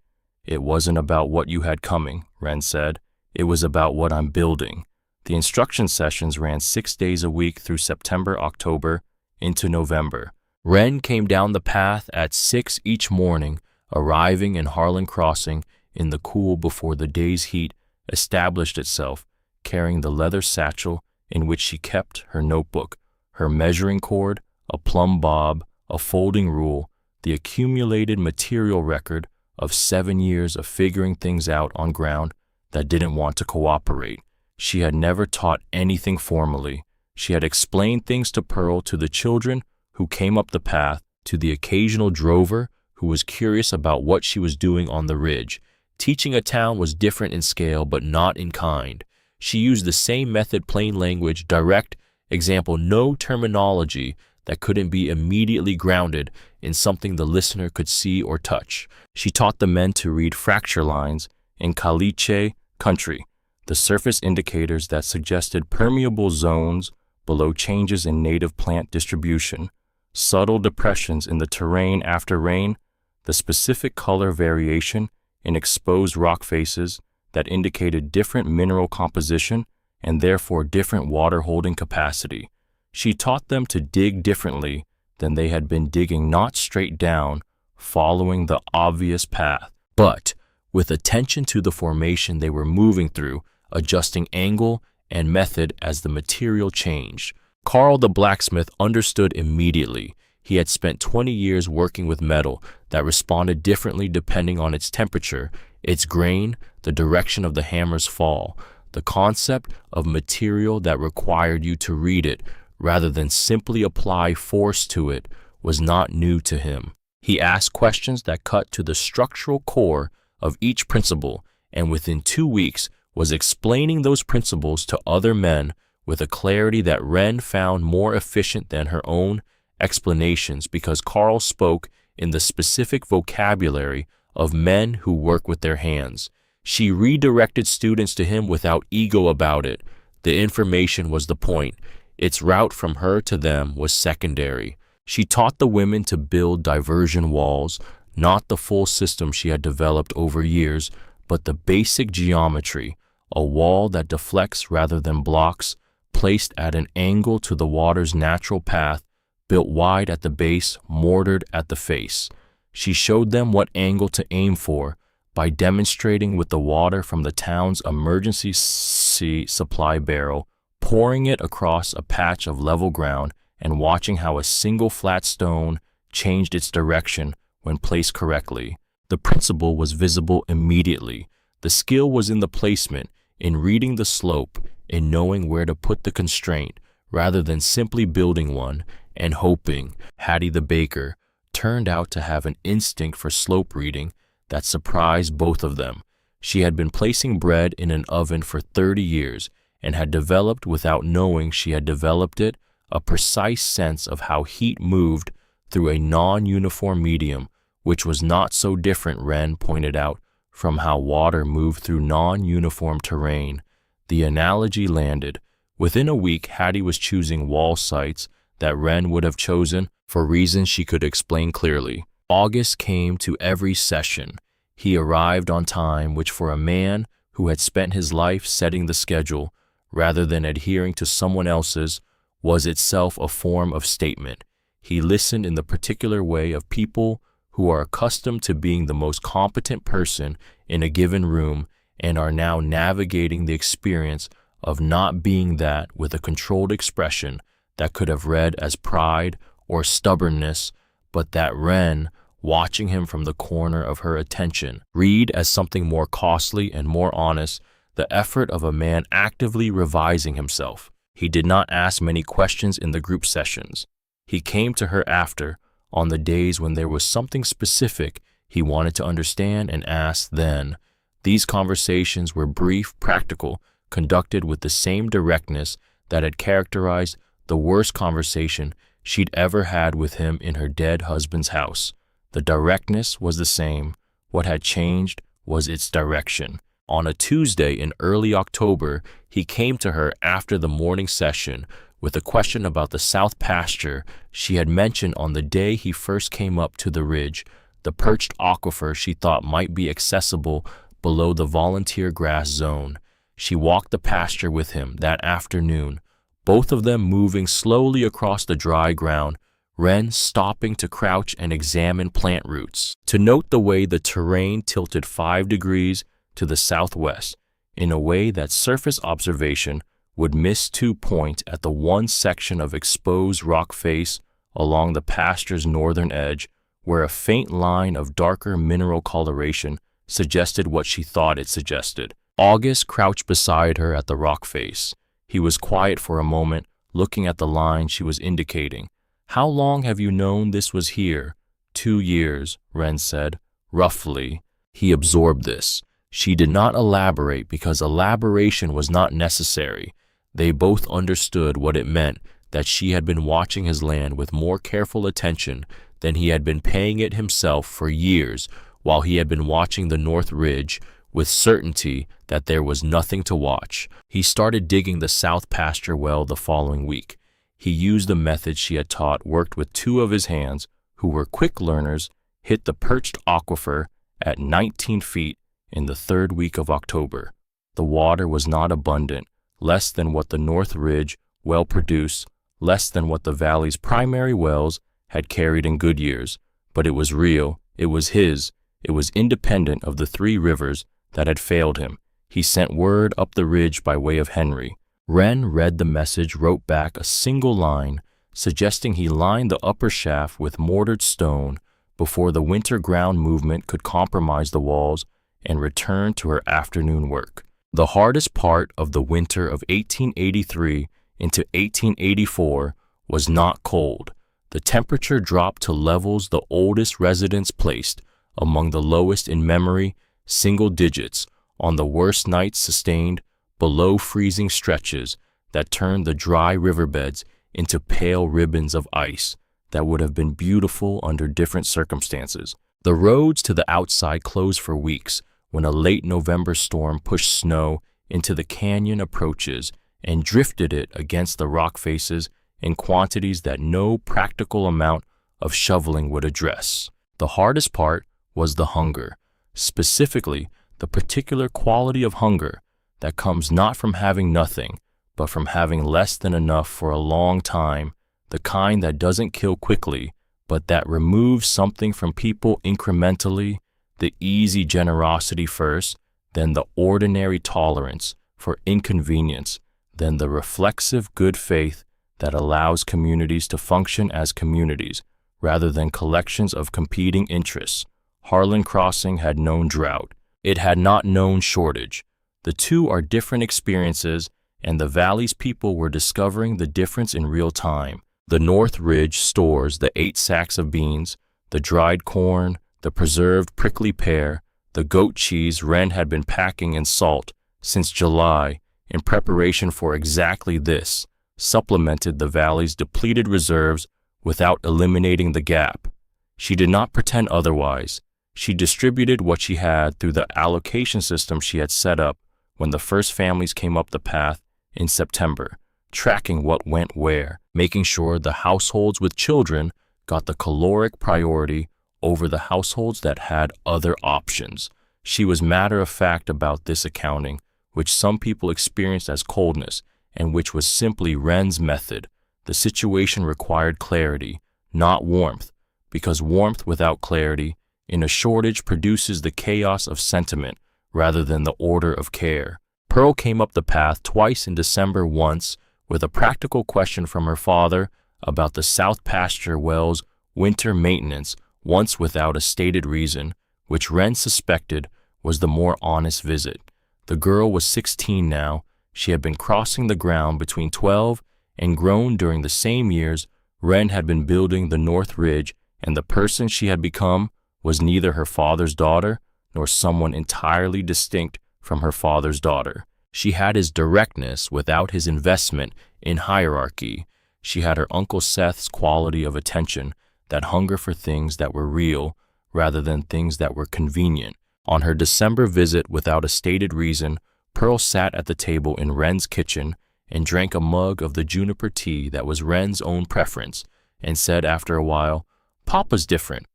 It wasn't about what you had coming, Ren said. It was about what I'm building. The instruction sessions ran 6 days a week through September, October, into November. Ren came down the path at 6 each morning, arriving in Harlan Crossing in the cool before the day's heat established itself, carrying the leather satchel in which she kept her notebook, her measuring cord, a plumb bob, a folding rule, the accumulated material record of 7 years of figuring things out on ground that didn't want to cooperate. She had never taught anything formally. She had explained things to Pearl, to the children who came up the path, to the occasional drover who was curious about what she was doing on the ridge. Teaching a town was different in scale, but not in kind. She used the same method, plain language, direct example, no terminology that couldn't be immediately grounded in something the listener could see or touch. She taught the men to read fracture lines in caliche country, the surface indicators that suggested permeable zones below changes in native plant distribution, subtle depressions in the terrain after rain, the specific color variation in exposed rock faces that indicated different mineral composition and therefore different water holding capacity. She taught them to dig differently than they had been digging, not straight down, following the obvious path, but with attention to the formation they were moving through, adjusting angle and method as the material changed. Carl the blacksmith understood immediately. He had spent 20 years working with metal that responded differently depending on its temperature, its grain, the direction of the hammer's fall. The concept of material that required you to read it rather than simply apply force to it was not new to him. He asked questions that cut to the structural core of each principle, and within 2 weeks was explaining those principles to other men with a clarity that Ren found more efficient than her own explanations, because Carl spoke in the specific vocabulary of men who work with their hands. She redirected students to him without ego about it. The information was the point. Its route from her to them was secondary. She taught the women to build diversion walls, not the full system she had developed over years, but the basic geometry, a wall that deflects rather than blocks, placed at an angle to the water's natural path, built wide at the base, mortared at the face. She showed them what angle to aim for by demonstrating with the water from the town's emergency supply barrel, pouring it across a patch of level ground and watching how a single flat stone changed its direction when placed correctly. The principle was visible immediately. The skill was in the placement, in reading the slope, in knowing where to put the constraint, rather than simply building one and hoping. Hattie the baker turned out to have an instinct for slope reading that surprised both of them. She had been placing bread in an oven for 30 years and had developed, without knowing she had developed it, a precise sense of how heat moved through a non-uniform medium, which was not so different, Wren pointed out, from how water moved through non-uniform terrain. The analogy landed. Within a week, Hattie was choosing wall sites that Wren would have chosen for reasons she could explain clearly. August came to every session. He arrived on time, which for a man who had spent his life setting the schedule rather than adhering to someone else's was itself a form of statement. He listened in the particular way of people who are accustomed to being the most competent person in a given room and are now navigating the experience of not being that, with a controlled expression that could have read as pride or stubbornness, but that Wren, watching him from the corner of her attention, read as something more costly and more honest, the effort of a man actively revising himself. He did not ask many questions in the group sessions. He came to her after, on the days when there was something specific he wanted to understand, and asked then. These conversations were brief, practical, conducted with the same directness that had characterized the worst conversation she'd ever had with him in her dead husband's house. The directness was the same. What had changed was its direction. On a Tuesday in early October, he came to her after the morning session with a question about the south pasture she had mentioned on the day he first came up to the ridge, the perched aquifer she thought might be accessible below the volunteer grass zone. She walked the pasture with him that afternoon, both of them moving slowly across the dry ground, Wren stopping to crouch and examine plant roots, to note the way the terrain tilted 5 degrees to the southwest, in a way that surface observation would miss to point at the one section of exposed rock face along the pasture's northern edge, where a faint line of darker mineral coloration suggested what she thought it suggested. August crouched beside her at the rock face. He was quiet for a moment, looking at the line she was indicating. "How long have you known this was here?" 2 years, Wren said. "Roughly." He absorbed this. She did not elaborate because elaboration was not necessary. They both understood what it meant that she had been watching his land with more careful attention than he had been paying it himself for years, while he had been watching the North Ridge with certainty that there was nothing to watch. He started digging the south pasture well the following week. He used the method she had taught, worked with 2 of his hands, who were quick learners, hit the perched aquifer at 19 feet in the 3rd week of October. The water was not abundant, less than what the North Ridge well produced, less than what the valley's primary wells had carried in good years, but it was real, it was his, it was independent of the 3 rivers that had failed him. He sent word up the ridge by way of Henry. Wren read the message, wrote back a single line, suggesting he line the upper shaft with mortared stone before the winter ground movement could compromise the walls, and return to her afternoon work. The hardest part of the winter of 1883 into 1884 was not cold. The temperature dropped to levels the oldest residents placed among the lowest in memory, single digits, on the worst nights sustained below freezing stretches that turned the dry riverbeds into pale ribbons of ice that would have been beautiful under different circumstances. The roads to the outside closed for weeks when a late November storm pushed snow into the canyon approaches and drifted it against the rock faces in quantities that no practical amount of shoveling would address. The hardest part was the hunger, specifically the particular quality of hunger that comes not from having nothing, but from having less than enough for a long time, the kind that doesn't kill quickly, but that removes something from people incrementally, the easy generosity first, then the ordinary tolerance for inconvenience, then the reflexive good faith that allows communities to function as communities rather than collections of competing interests. Harlan Crossing had known drought. It had not known shortage. The two are different experiences, and the valley's people were discovering the difference in real time. The North Ridge stores the 8 sacks of beans, the dried corn, the preserved prickly pear, the goat cheese Wren had been packing in salt since July in preparation for exactly this, supplemented the valley's depleted reserves without eliminating the gap. She did not pretend otherwise. She distributed what she had through the allocation system she had set up when the first families came up the path in September, tracking what went where, making sure the households with children got the caloric priority over the households that had other options. She was matter-of-fact about this accounting, which some people experienced as coldness, and which was simply Wren's method. The situation required clarity, not warmth, because warmth without clarity in a shortage produces the chaos of sentiment rather than the order of care. Pearl came up the path twice in December, once with a practical question from her father about the South Pasture Well's winter maintenance, once without a stated reason, which Wren suspected was the more honest visit. The girl was 16 now. She had been crossing the ground between 12 and grown during the same years Wren had been building the North Ridge, and the person she had become was neither her father's daughter nor someone entirely distinct from her father's daughter. She had his directness without his investment in hierarchy. She had her Uncle Seth's quality of attention, that hunger for things that were real rather than things that were convenient. On her December visit without a stated reason, Pearl sat at the table in Wren's kitchen and drank a mug of the juniper tea that was Wren's own preference, and said after a while, "Papa's different."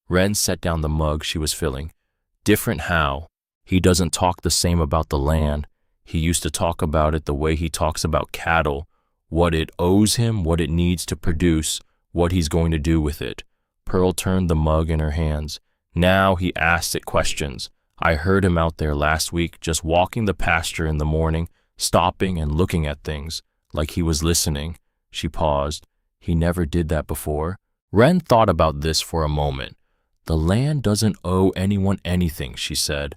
Wren set down the mug she was filling. "Different how? He doesn't talk the same about the land. He used to talk about it the way he talks about cattle, what it owes him, what it needs to produce, what he's going to do with it." Pearl turned the mug in her hands. "Now he asks it questions. I heard him out there last week just walking the pasture in the morning, stopping and looking at things, like he was listening." She paused. "He never did that before?" Wren thought about this for a moment. "The land doesn't owe anyone anything," she said.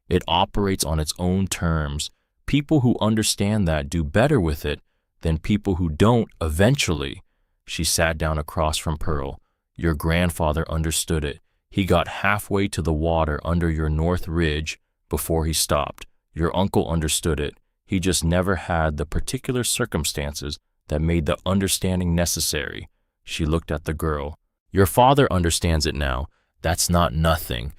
"It operates on its own terms. People who understand that do better with it than people who don't eventually." She sat down across from Pearl. "Your grandfather understood it. He got halfway to the water under your North Ridge before he stopped. Your uncle understood it. He just never had the particular circumstances that made the understanding necessary." She looked at the girl. "Your father understands it now. That's not nothing."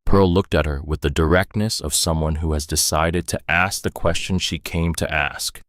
Pearl looked at her with the directness of someone who has decided to ask the question she came to ask.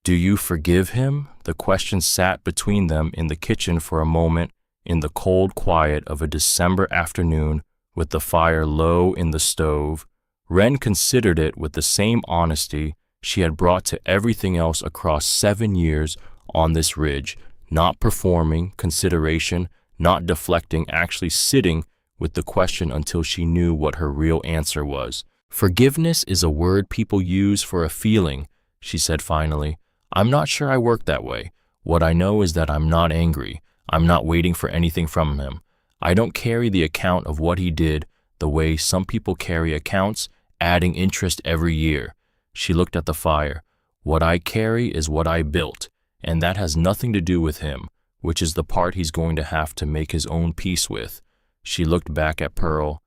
"Do you forgive him?" The question sat between them in the kitchen for a moment, in the cold quiet of a December afternoon with the fire low in the stove. Wren considered it with the same honesty she had brought to everything else across 7 years on this ridge, not performing consideration, not deflecting, actually sitting with the question until she knew what her real answer was. "Forgiveness is a word people use for a feeling," she said finally. "I'm not sure I work that way. What I know is that I'm not angry. I'm not waiting for anything from him. I don't carry the account of what he did the way some people carry accounts, adding interest every year." She looked at the fire. "What I carry is what I built, and that has nothing to do with him, which is the part he's going to have to make his own peace with." She looked back at Pearl.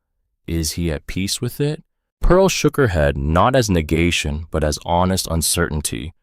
"Is he at peace with it?" Pearl shook her head, not as negation, but as honest uncertainty.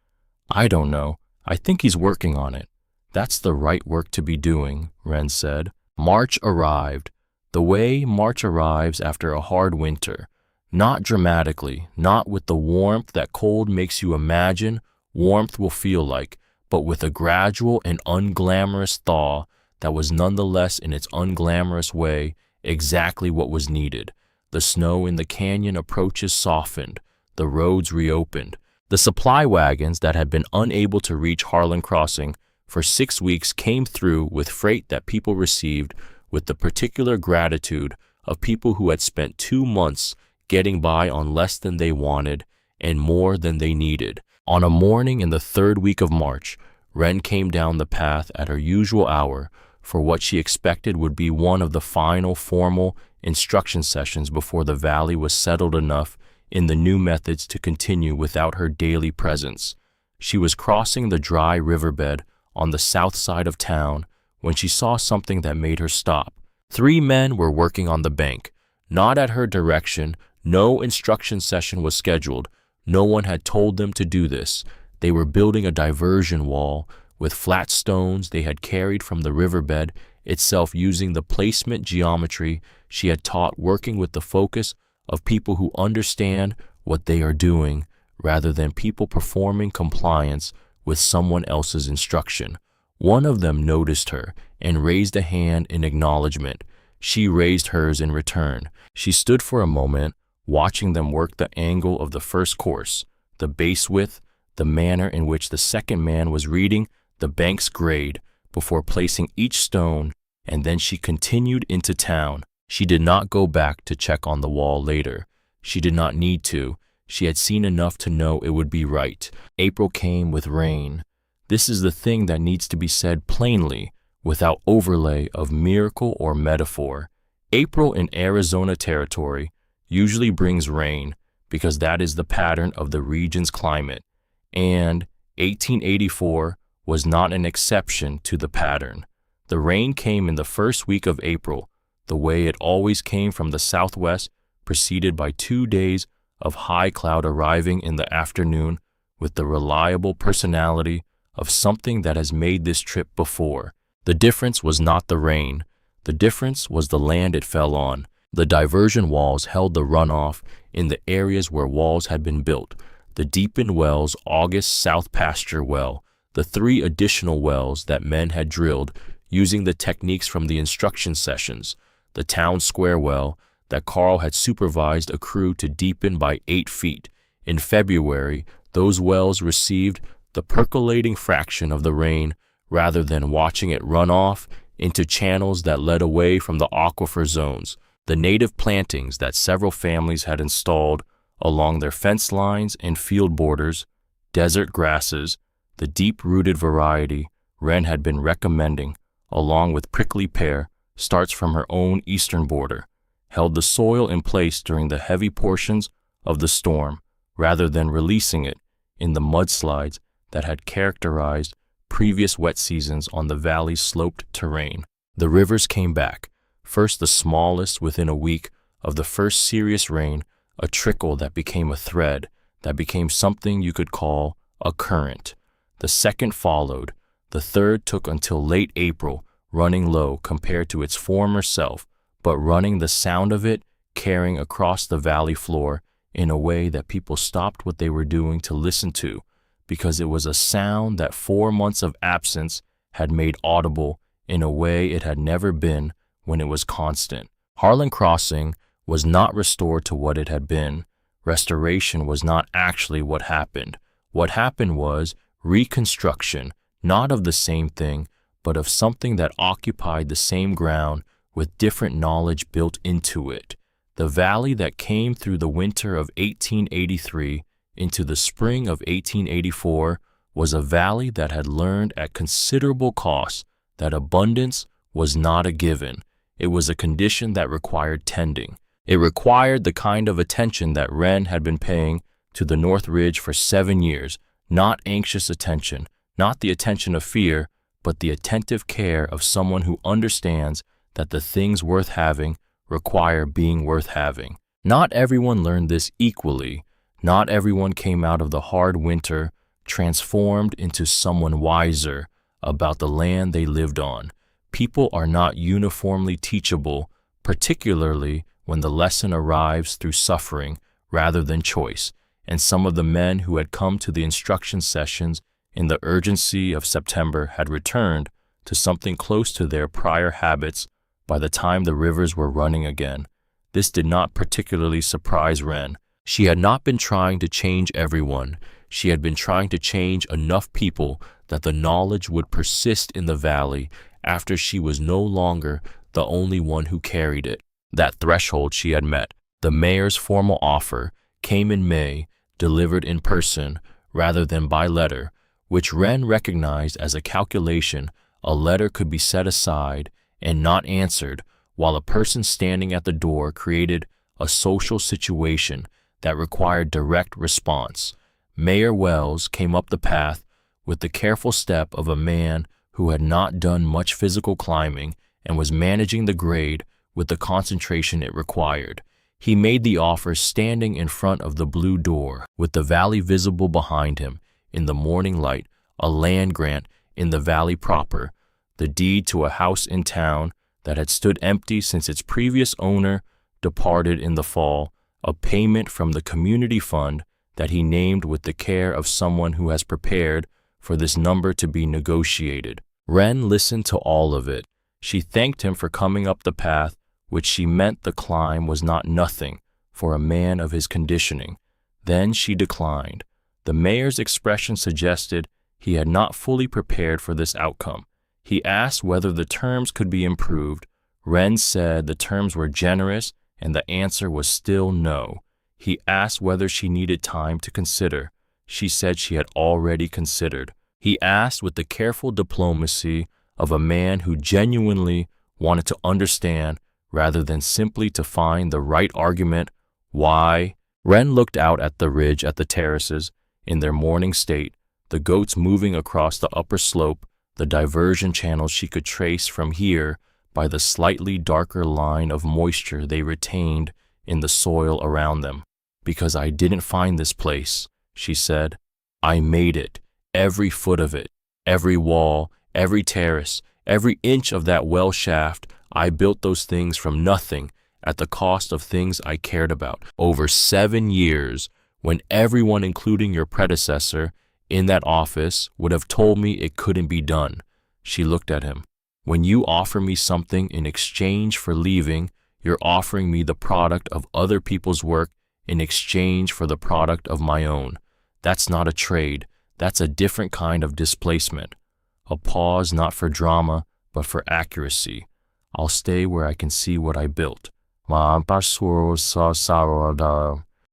"I don't know. I think he's working on it." "That's the right work to be doing," Wren said. March arrived. The way March arrives after a hard winter. Not dramatically, not with the warmth that cold makes you imagine warmth will feel like, but with a gradual and unglamorous thaw that was nonetheless in its unglamorous way exactly what was needed. The snow in the canyon approaches softened, the roads reopened. The supply wagons that had been unable to reach Harlan Crossing for 6 weeks came through with freight that people received with the particular gratitude of people who had spent 2 months getting by on less than they wanted and more than they needed. On a morning in the 3rd week of March, Wren came down the path at her usual hour for what she expected would be one of the final formal instruction sessions before the valley was settled enough in the new methods to continue without her daily presence. She was crossing the dry riverbed on the south side of town when she saw something that made her stop. 3 men were working on the bank. Not at her direction, no instruction session was scheduled. No one had told them to do this. They were building a diversion wall with flat stones they had carried from the riverbed itself using the placement geometry she had taught, working with the focus of people who understand what they are doing rather than people performing compliance with someone else's instruction. One of them noticed her and raised a hand in acknowledgement. She raised hers in return. She stood for a moment, watching them work the angle of the first course, the base width, the manner in which the second man was reading the bank's grade before placing each stone, and then she continued into town. She did not go back to check on the wall later. She did not need to. She had seen enough to know it would be right. April came with rain. This is the thing that needs to be said plainly, without overlay of miracle or metaphor. April in Arizona territory usually brings rain because that is the pattern of the region's climate, and 1884 was not an exception to the pattern. The rain came in the first week of April, the way it always came from the southwest, preceded by 2 days of high cloud arriving in the afternoon with the reliable personality of something that has made this trip before. The difference was not the rain. The difference was the land it fell on. The diversion walls held the runoff in the areas where walls had been built. The deepened wells, August South Pasture Well, the 3 additional wells that men had drilled using the techniques from the instruction sessions, the town square well that Carl had supervised a crew to deepen by 8 feet. In February, those wells received the percolating fraction of the rain rather than watching it run off into channels that led away from the aquifer zones. The native plantings that several families had installed along their fence lines and field borders, desert grasses, the deep-rooted variety Wren had been recommending, along with prickly pear, starts from her own eastern border, held the soil in place during the heavy portions of the storm rather than releasing it in the mudslides that had characterized previous wet seasons on the valley's sloped terrain. The rivers came back, first the smallest within a week of the first serious rain, a trickle that became a thread, that became something you could call a current. The second followed. The third took until late April, running low compared to its former self, but running the sound of it carrying across the valley floor in a way that people stopped what they were doing to listen to, because it was a sound that 4 months of absence had made audible in a way it had never been when it was constant. Harlan Crossing was not restored to what it had been. Restoration was not actually what happened. What happened was reconstruction, not of the same thing, but of something that occupied the same ground with different knowledge built into it. The valley that came through the winter of 1883 into the spring of 1884 was a valley that had learned at considerable cost that abundance was not a given. It was a condition that required tending. It required the kind of attention that Wren had been paying to the North Ridge for 7 years, not anxious attention, not the attention of fear, but the attentive care of someone who understands that the things worth having require being worth having. Not everyone learned this equally. Not everyone came out of the hard winter transformed into someone wiser about the land they lived on. People are not uniformly teachable, particularly when the lesson arrives through suffering rather than choice, and some of the men who had come to the instruction sessions in the urgency of September had returned to something close to their prior habits by the time the rivers were running again. This did not particularly surprise Ren. She had not been trying to change everyone. She had been trying to change enough people that the knowledge would persist in the valley after she was no longer the only one who carried it. That threshold she had met. The mayor's formal offer came in May, delivered in person rather than by letter, which Ren recognized as a calculation. A letter could be set aside and not answered, while a person standing at the door created a social situation that required direct response. Mayor Wells came up the path with the careful step of a man who had not done much physical climbing and was managing the grade with the concentration it required. He made the offer standing in front of the blue door, with the valley visible behind him in the morning light, a land grant in the valley proper, the deed to a house in town that had stood empty since its previous owner departed in the fall, a payment from the community fund that he named with the care of someone who has prepared for this number to be negotiated. Ren listened to all of it. She thanked him for coming up the path, which she meant the climb was not nothing for a man of his conditioning. Then she declined. The mayor's expression suggested he had not fully prepared for this outcome. He asked whether the terms could be improved. Ren said the terms were generous, and the answer was still no. He asked whether she needed time to consider. She said she had already considered. He asked with the careful diplomacy of a man who genuinely wanted to understand rather than simply to find the right argument. Why? Ren looked out at the ridge at the terraces in their morning state, the goats moving across the upper slope, the diversion channels she could trace from here by the slightly darker line of moisture they retained in the soil around them. Because I didn't find this place, she said. I made it, every foot of it, every wall, every terrace, every inch of that well shaft. I built those things from nothing at the cost of things I cared about. Over 7 years, when everyone, including your predecessor, in that office would have told me it couldn't be done. She looked at him. When you offer me something in exchange for leaving, you're offering me the product of other people's work in exchange for the product of my own. That's not a trade. That's a different kind of displacement. A pause not for drama, but for accuracy. I'll stay where I can see what I built.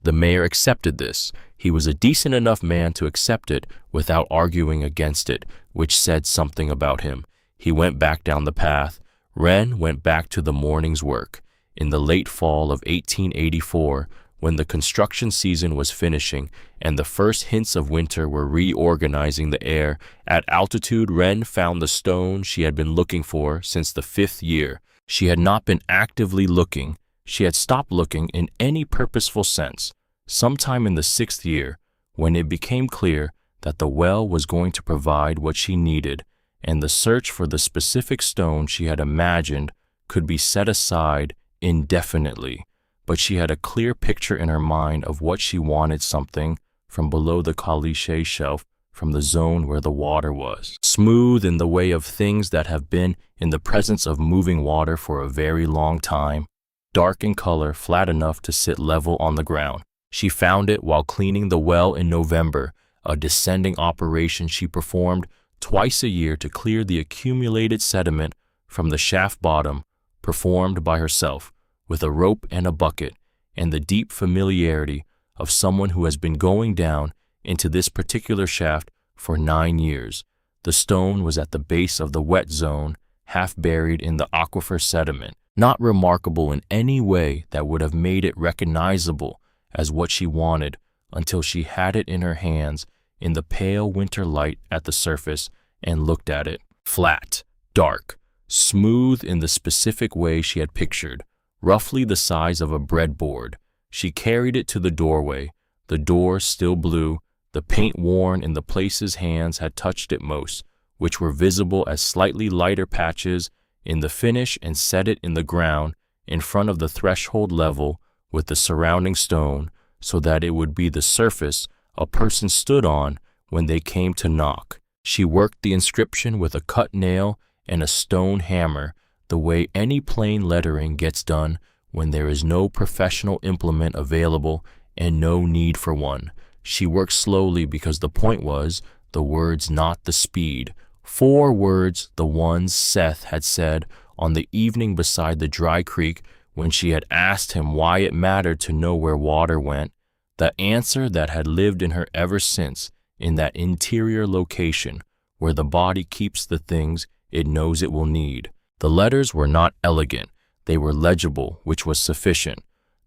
The mayor accepted this. He was a decent enough man to accept it without arguing against it, which said something about him. He went back down the path. Ren went back to the morning's work. In the late fall of 1884, when the construction season was finishing and the first hints of winter were reorganizing the air, at altitude Ren found the stone she had been looking for since the 5th year. She had not been actively looking. She had stopped looking in any purposeful sense. Sometime in the 6th year, when it became clear that the well was going to provide what she needed, and the search for the specific stone she had imagined could be set aside indefinitely, but she had a clear picture in her mind of what she wanted, something from below the caliche shelf, from the zone where the water was. Smooth in the way of things that have been in the presence of moving water for a very long time, dark in color, flat enough to sit level on the ground. She found it while cleaning the well in November, a descending operation she performed twice a year to clear the accumulated sediment from the shaft bottom, performed by herself, with a rope and a bucket, and the deep familiarity of someone who has been going down into this particular shaft for 9 years. The stone was at the base of the wet zone, half buried in the aquifer sediment, not remarkable in any way that would have made it recognizable as what she wanted until she had it in her hands in the pale winter light at the surface and looked at it. Flat, dark, smooth in the specific way she had pictured, roughly the size of a breadboard. She carried it to the doorway, the door still blue, the paint worn in the places hands had touched it most, which were visible as slightly lighter patches in the finish, and set it in the ground in front of the threshold level with the surrounding stone so that it would be the surface a person stood on when they came to knock. She worked the inscription with a cut nail and a stone hammer, the way any plain lettering gets done when there is no professional implement available and no need for one. She worked slowly because the point was the words, not the speed. 4 words, the ones Seth had said on the evening beside the dry creek when she had asked him why it mattered to know where water went. The answer that had lived in her ever since, in that interior location where the body keeps the things it knows it will need. The letters were not elegant. They were legible, which was sufficient.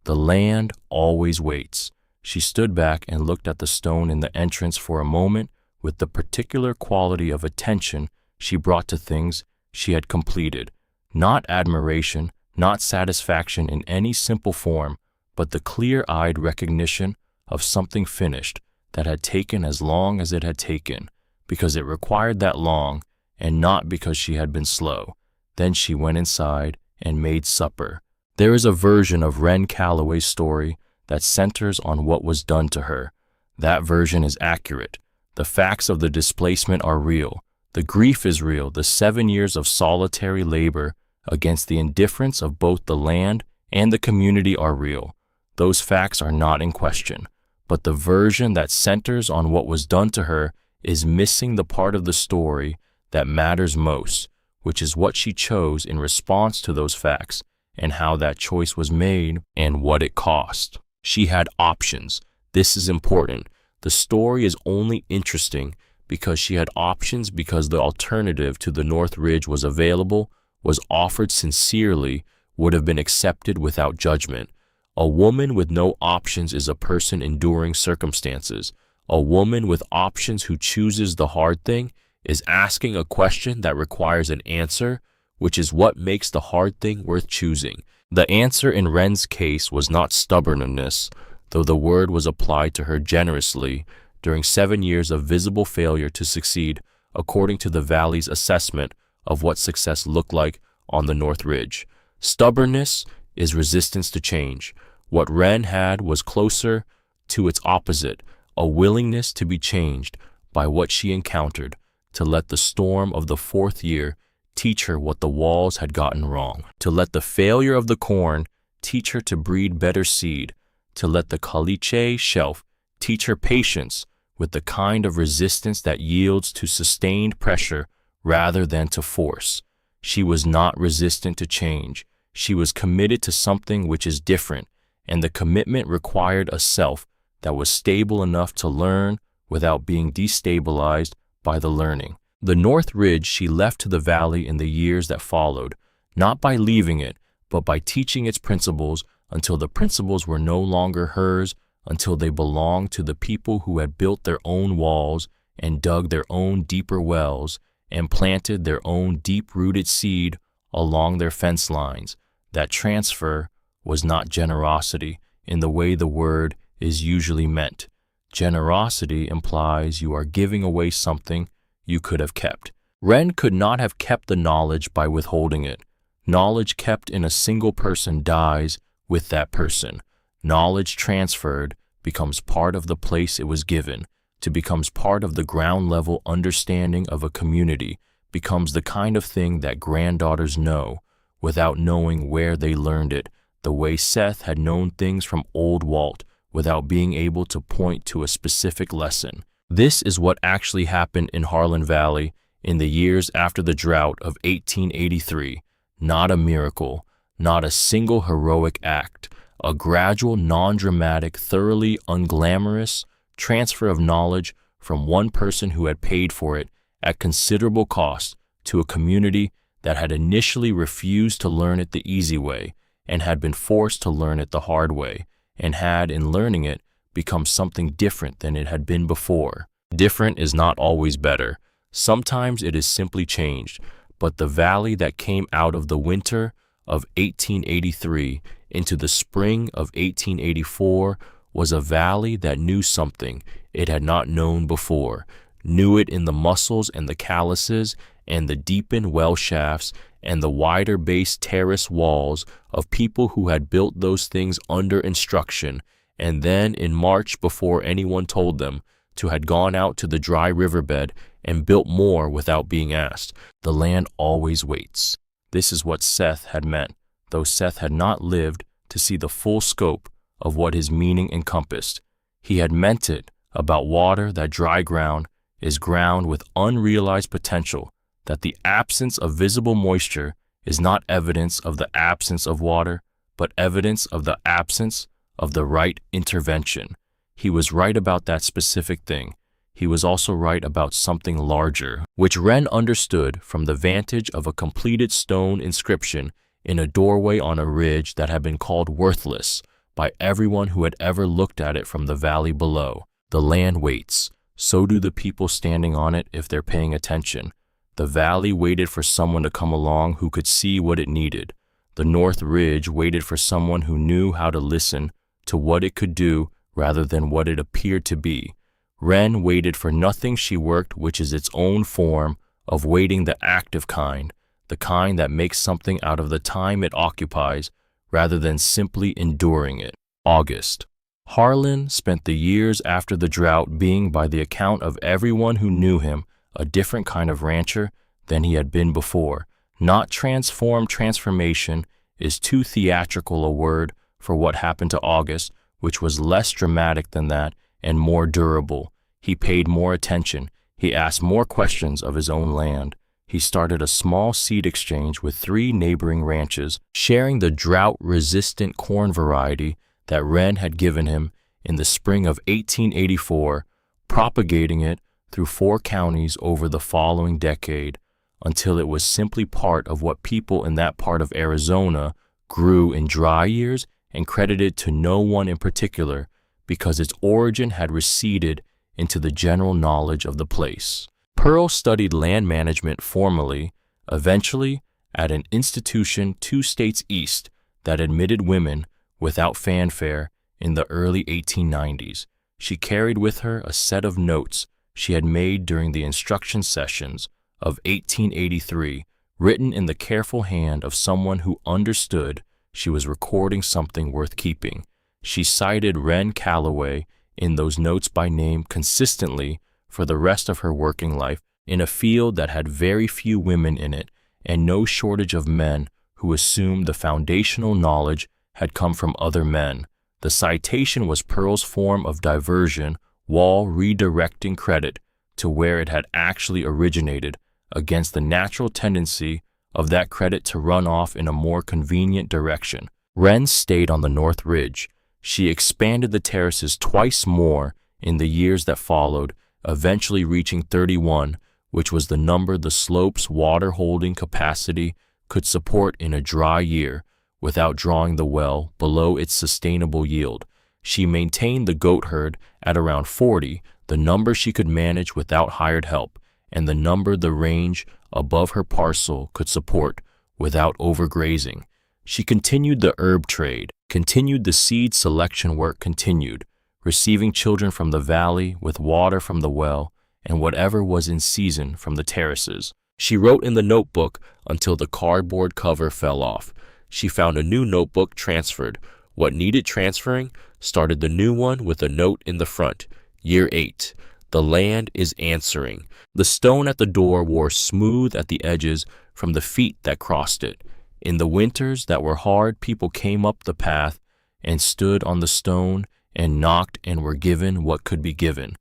The land always waits. She stood back and looked at the stone in the entrance for a moment with the particular quality of attention she brought to things she had completed. Not admiration, not satisfaction in any simple form, but the clear-eyed recognition of something finished that had taken as long as it had taken, because it required that long, and not because she had been slow. Then she went inside and made supper. There is a version of Wren Calloway's story that centers on what was done to her. That version is accurate. The facts of the displacement are real. The grief is real. The 7 years of solitary labor against the indifference of both the land and the community are real. Those facts are not in question. But the version that centers on what was done to her is missing the part of the story that matters most, which is what she chose in response to those facts and how that choice was made and what it cost. She had options. This is important. The story is only interesting because she had options, because the alternative to the North Ridge was available, was offered sincerely, would have been accepted without judgment. A woman with no options is a person enduring circumstances. A woman with options who chooses the hard thing is asking a question that requires an answer, which is what makes the hard thing worth choosing. The answer in Wren's case was not stubbornness, though the word was applied to her generously during 7 years of visible failure to succeed, according to the Valley's assessment of what success looked like on the North Ridge. Stubbornness is resistance to change. What Wren had was closer to its opposite, a willingness to be changed by what she encountered, to let the storm of the 4th year teach her what the walls had gotten wrong, to let the failure of the corn teach her to breed better seed, to let the caliche shelf teach her patience with the kind of resistance that yields to sustained pressure rather than to force. She was not resistant to change. She was committed to something which is different, and the commitment required a self that was stable enough to learn without being destabilized by the learning. The North Ridge she left to the Valley in the years that followed, not by leaving it, but by teaching its principles until the principles were no longer hers, until they belonged to the people who had built their own walls and dug their own deeper wells and planted their own deep-rooted seed along their fence lines. That transfer was not generosity in the way the word is usually meant. Generosity implies you are giving away something you could have kept. Wren could not have kept the knowledge by withholding it. Knowledge kept in a single person dies with that person. Knowledge transferred becomes part of the place it was given, to becomes part of the ground-level understanding of a community, becomes the kind of thing that granddaughters know without knowing where they learned it, the way Seth had known things from old Walt without being able to point to a specific lesson. This is what actually happened in Harlan Valley in the years after the drought of 1883. Not a miracle, not a single heroic act, a gradual, non-dramatic, thoroughly unglamorous transfer of knowledge from one person who had paid for it at considerable cost to a community that had initially refused to learn it the easy way and had been forced to learn it the hard way, and had, in learning it, become something different than it had been before. Different is not always better. Sometimes it is simply changed, but the valley that came out of the winter of 1883 into the spring of 1884 was a valley that knew something it had not known before, knew it in the muscles and the calluses and the deepened well shafts and the wider base terrace walls of people who had built those things under instruction, and then in March, before anyone told them, to had gone out to the dry riverbed and built more without being asked. The land always waits. This is what Seth had meant, though Seth had not lived to see the full scope of what his meaning encompassed. He had meant it about water, that dry ground is ground with unrealized potential, that the absence of visible moisture is not evidence of the absence of water, but evidence of the absence of the right intervention. He was right about that specific thing. He was also right about something larger, which Wren understood from the vantage of a completed stone inscription in a doorway on a ridge that had been called worthless by everyone who had ever looked at it from the valley below. The land waits. So do the people standing on it if they're paying attention. The valley waited for someone to come along who could see what it needed. The North Ridge waited for someone who knew how to listen to what it could do rather than what it appeared to be. Wren waited for nothing. She worked, which is its own form of waiting, the active kind, the kind that makes something out of the time it occupies rather than simply enduring it. August. Harlan spent the years after the drought being, by the account of everyone who knew him, a different kind of rancher than he had been before. Not transformed. Transformation is too theatrical a word for what happened to August, which was less dramatic than that and more durable. He paid more attention. He asked more questions of his own land. He started a small seed exchange with 3 neighboring ranches, sharing the drought-resistant corn variety that Wren had given him in the spring of 1884, propagating it through 4 counties over the following decade until it was simply part of what people in that part of Arizona grew in dry years and credited to no one in particular because its origin had receded into the general knowledge of the place. Pearl studied land management formally, eventually at an institution 2 states east that admitted women without fanfare in the early 1890s. She carried with her a set of notes she had made during the instruction sessions of 1883, written in the careful hand of someone who understood she was recording something worth keeping. She cited Wren Calloway in those notes by name consistently for the rest of her working life in a field that had very few women in it and no shortage of men who assumed the foundational knowledge had come from other men. The citation was Pearl's form of diversion, while redirecting credit to where it had actually originated against the natural tendency of that credit to run off in a more convenient direction. Wren stayed on the North Ridge. She expanded the terraces twice more in the years that followed, eventually reaching 31, which was the number the slope's water-holding capacity could support in a dry year without drawing the well below its sustainable yield. She maintained the goat herd at around 40, the number she could manage without hired help, and the number the range above her parcel could support without overgrazing. She continued the herb trade, continued the seed selection work, continued receiving children from the valley with water from the well and whatever was in season from the terraces. She wrote in the notebook until the cardboard cover fell off. She found a new notebook, transferred what needed transferring, started the new one with a note in the front. Year 8. The land is answering. The stone at the door wore smooth at the edges from the feet that crossed it. In the winters that were hard, people came up the path and stood on the stone and knocked and were given what could be given.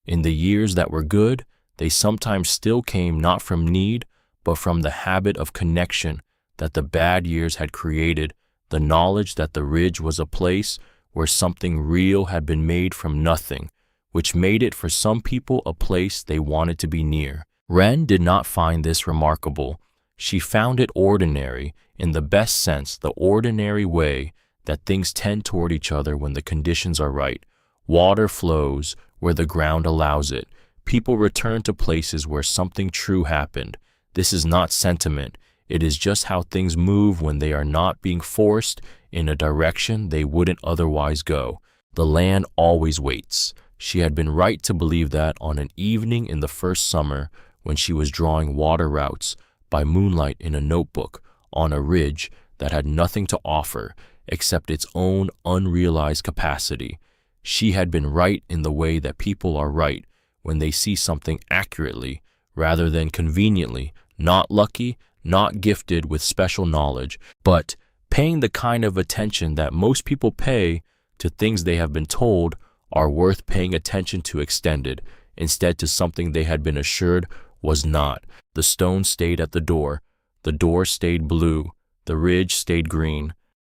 In the years that were good, they sometimes still came not from need, but from the habit of connection that the bad years had created, the knowledge that the ridge was a place where something real had been made from nothing, which made it for some people a place they wanted to be near. Wren did not find this remarkable. She found it ordinary, in the best sense, the ordinary way that things tend toward each other when the conditions are right. Water flows where the ground allows it. People return to places where something true happened. This is not sentiment. It is just how things move when they are not being forced in a direction they wouldn't otherwise go. The land always waits. She had been right to believe that on an evening in the first summer when she was drawing water routes. by moonlight in a notebook on a ridge that had nothing to offer except its own unrealized capacity. She had been right in the way that people are right when they see something accurately rather than conveniently, not lucky, not gifted with special knowledge, but paying the kind of attention that most people pay to things they have been told are worth paying attention to extended, instead to something they had been assured was not. The stone stayed at the door stayed blue, the ridge stayed green,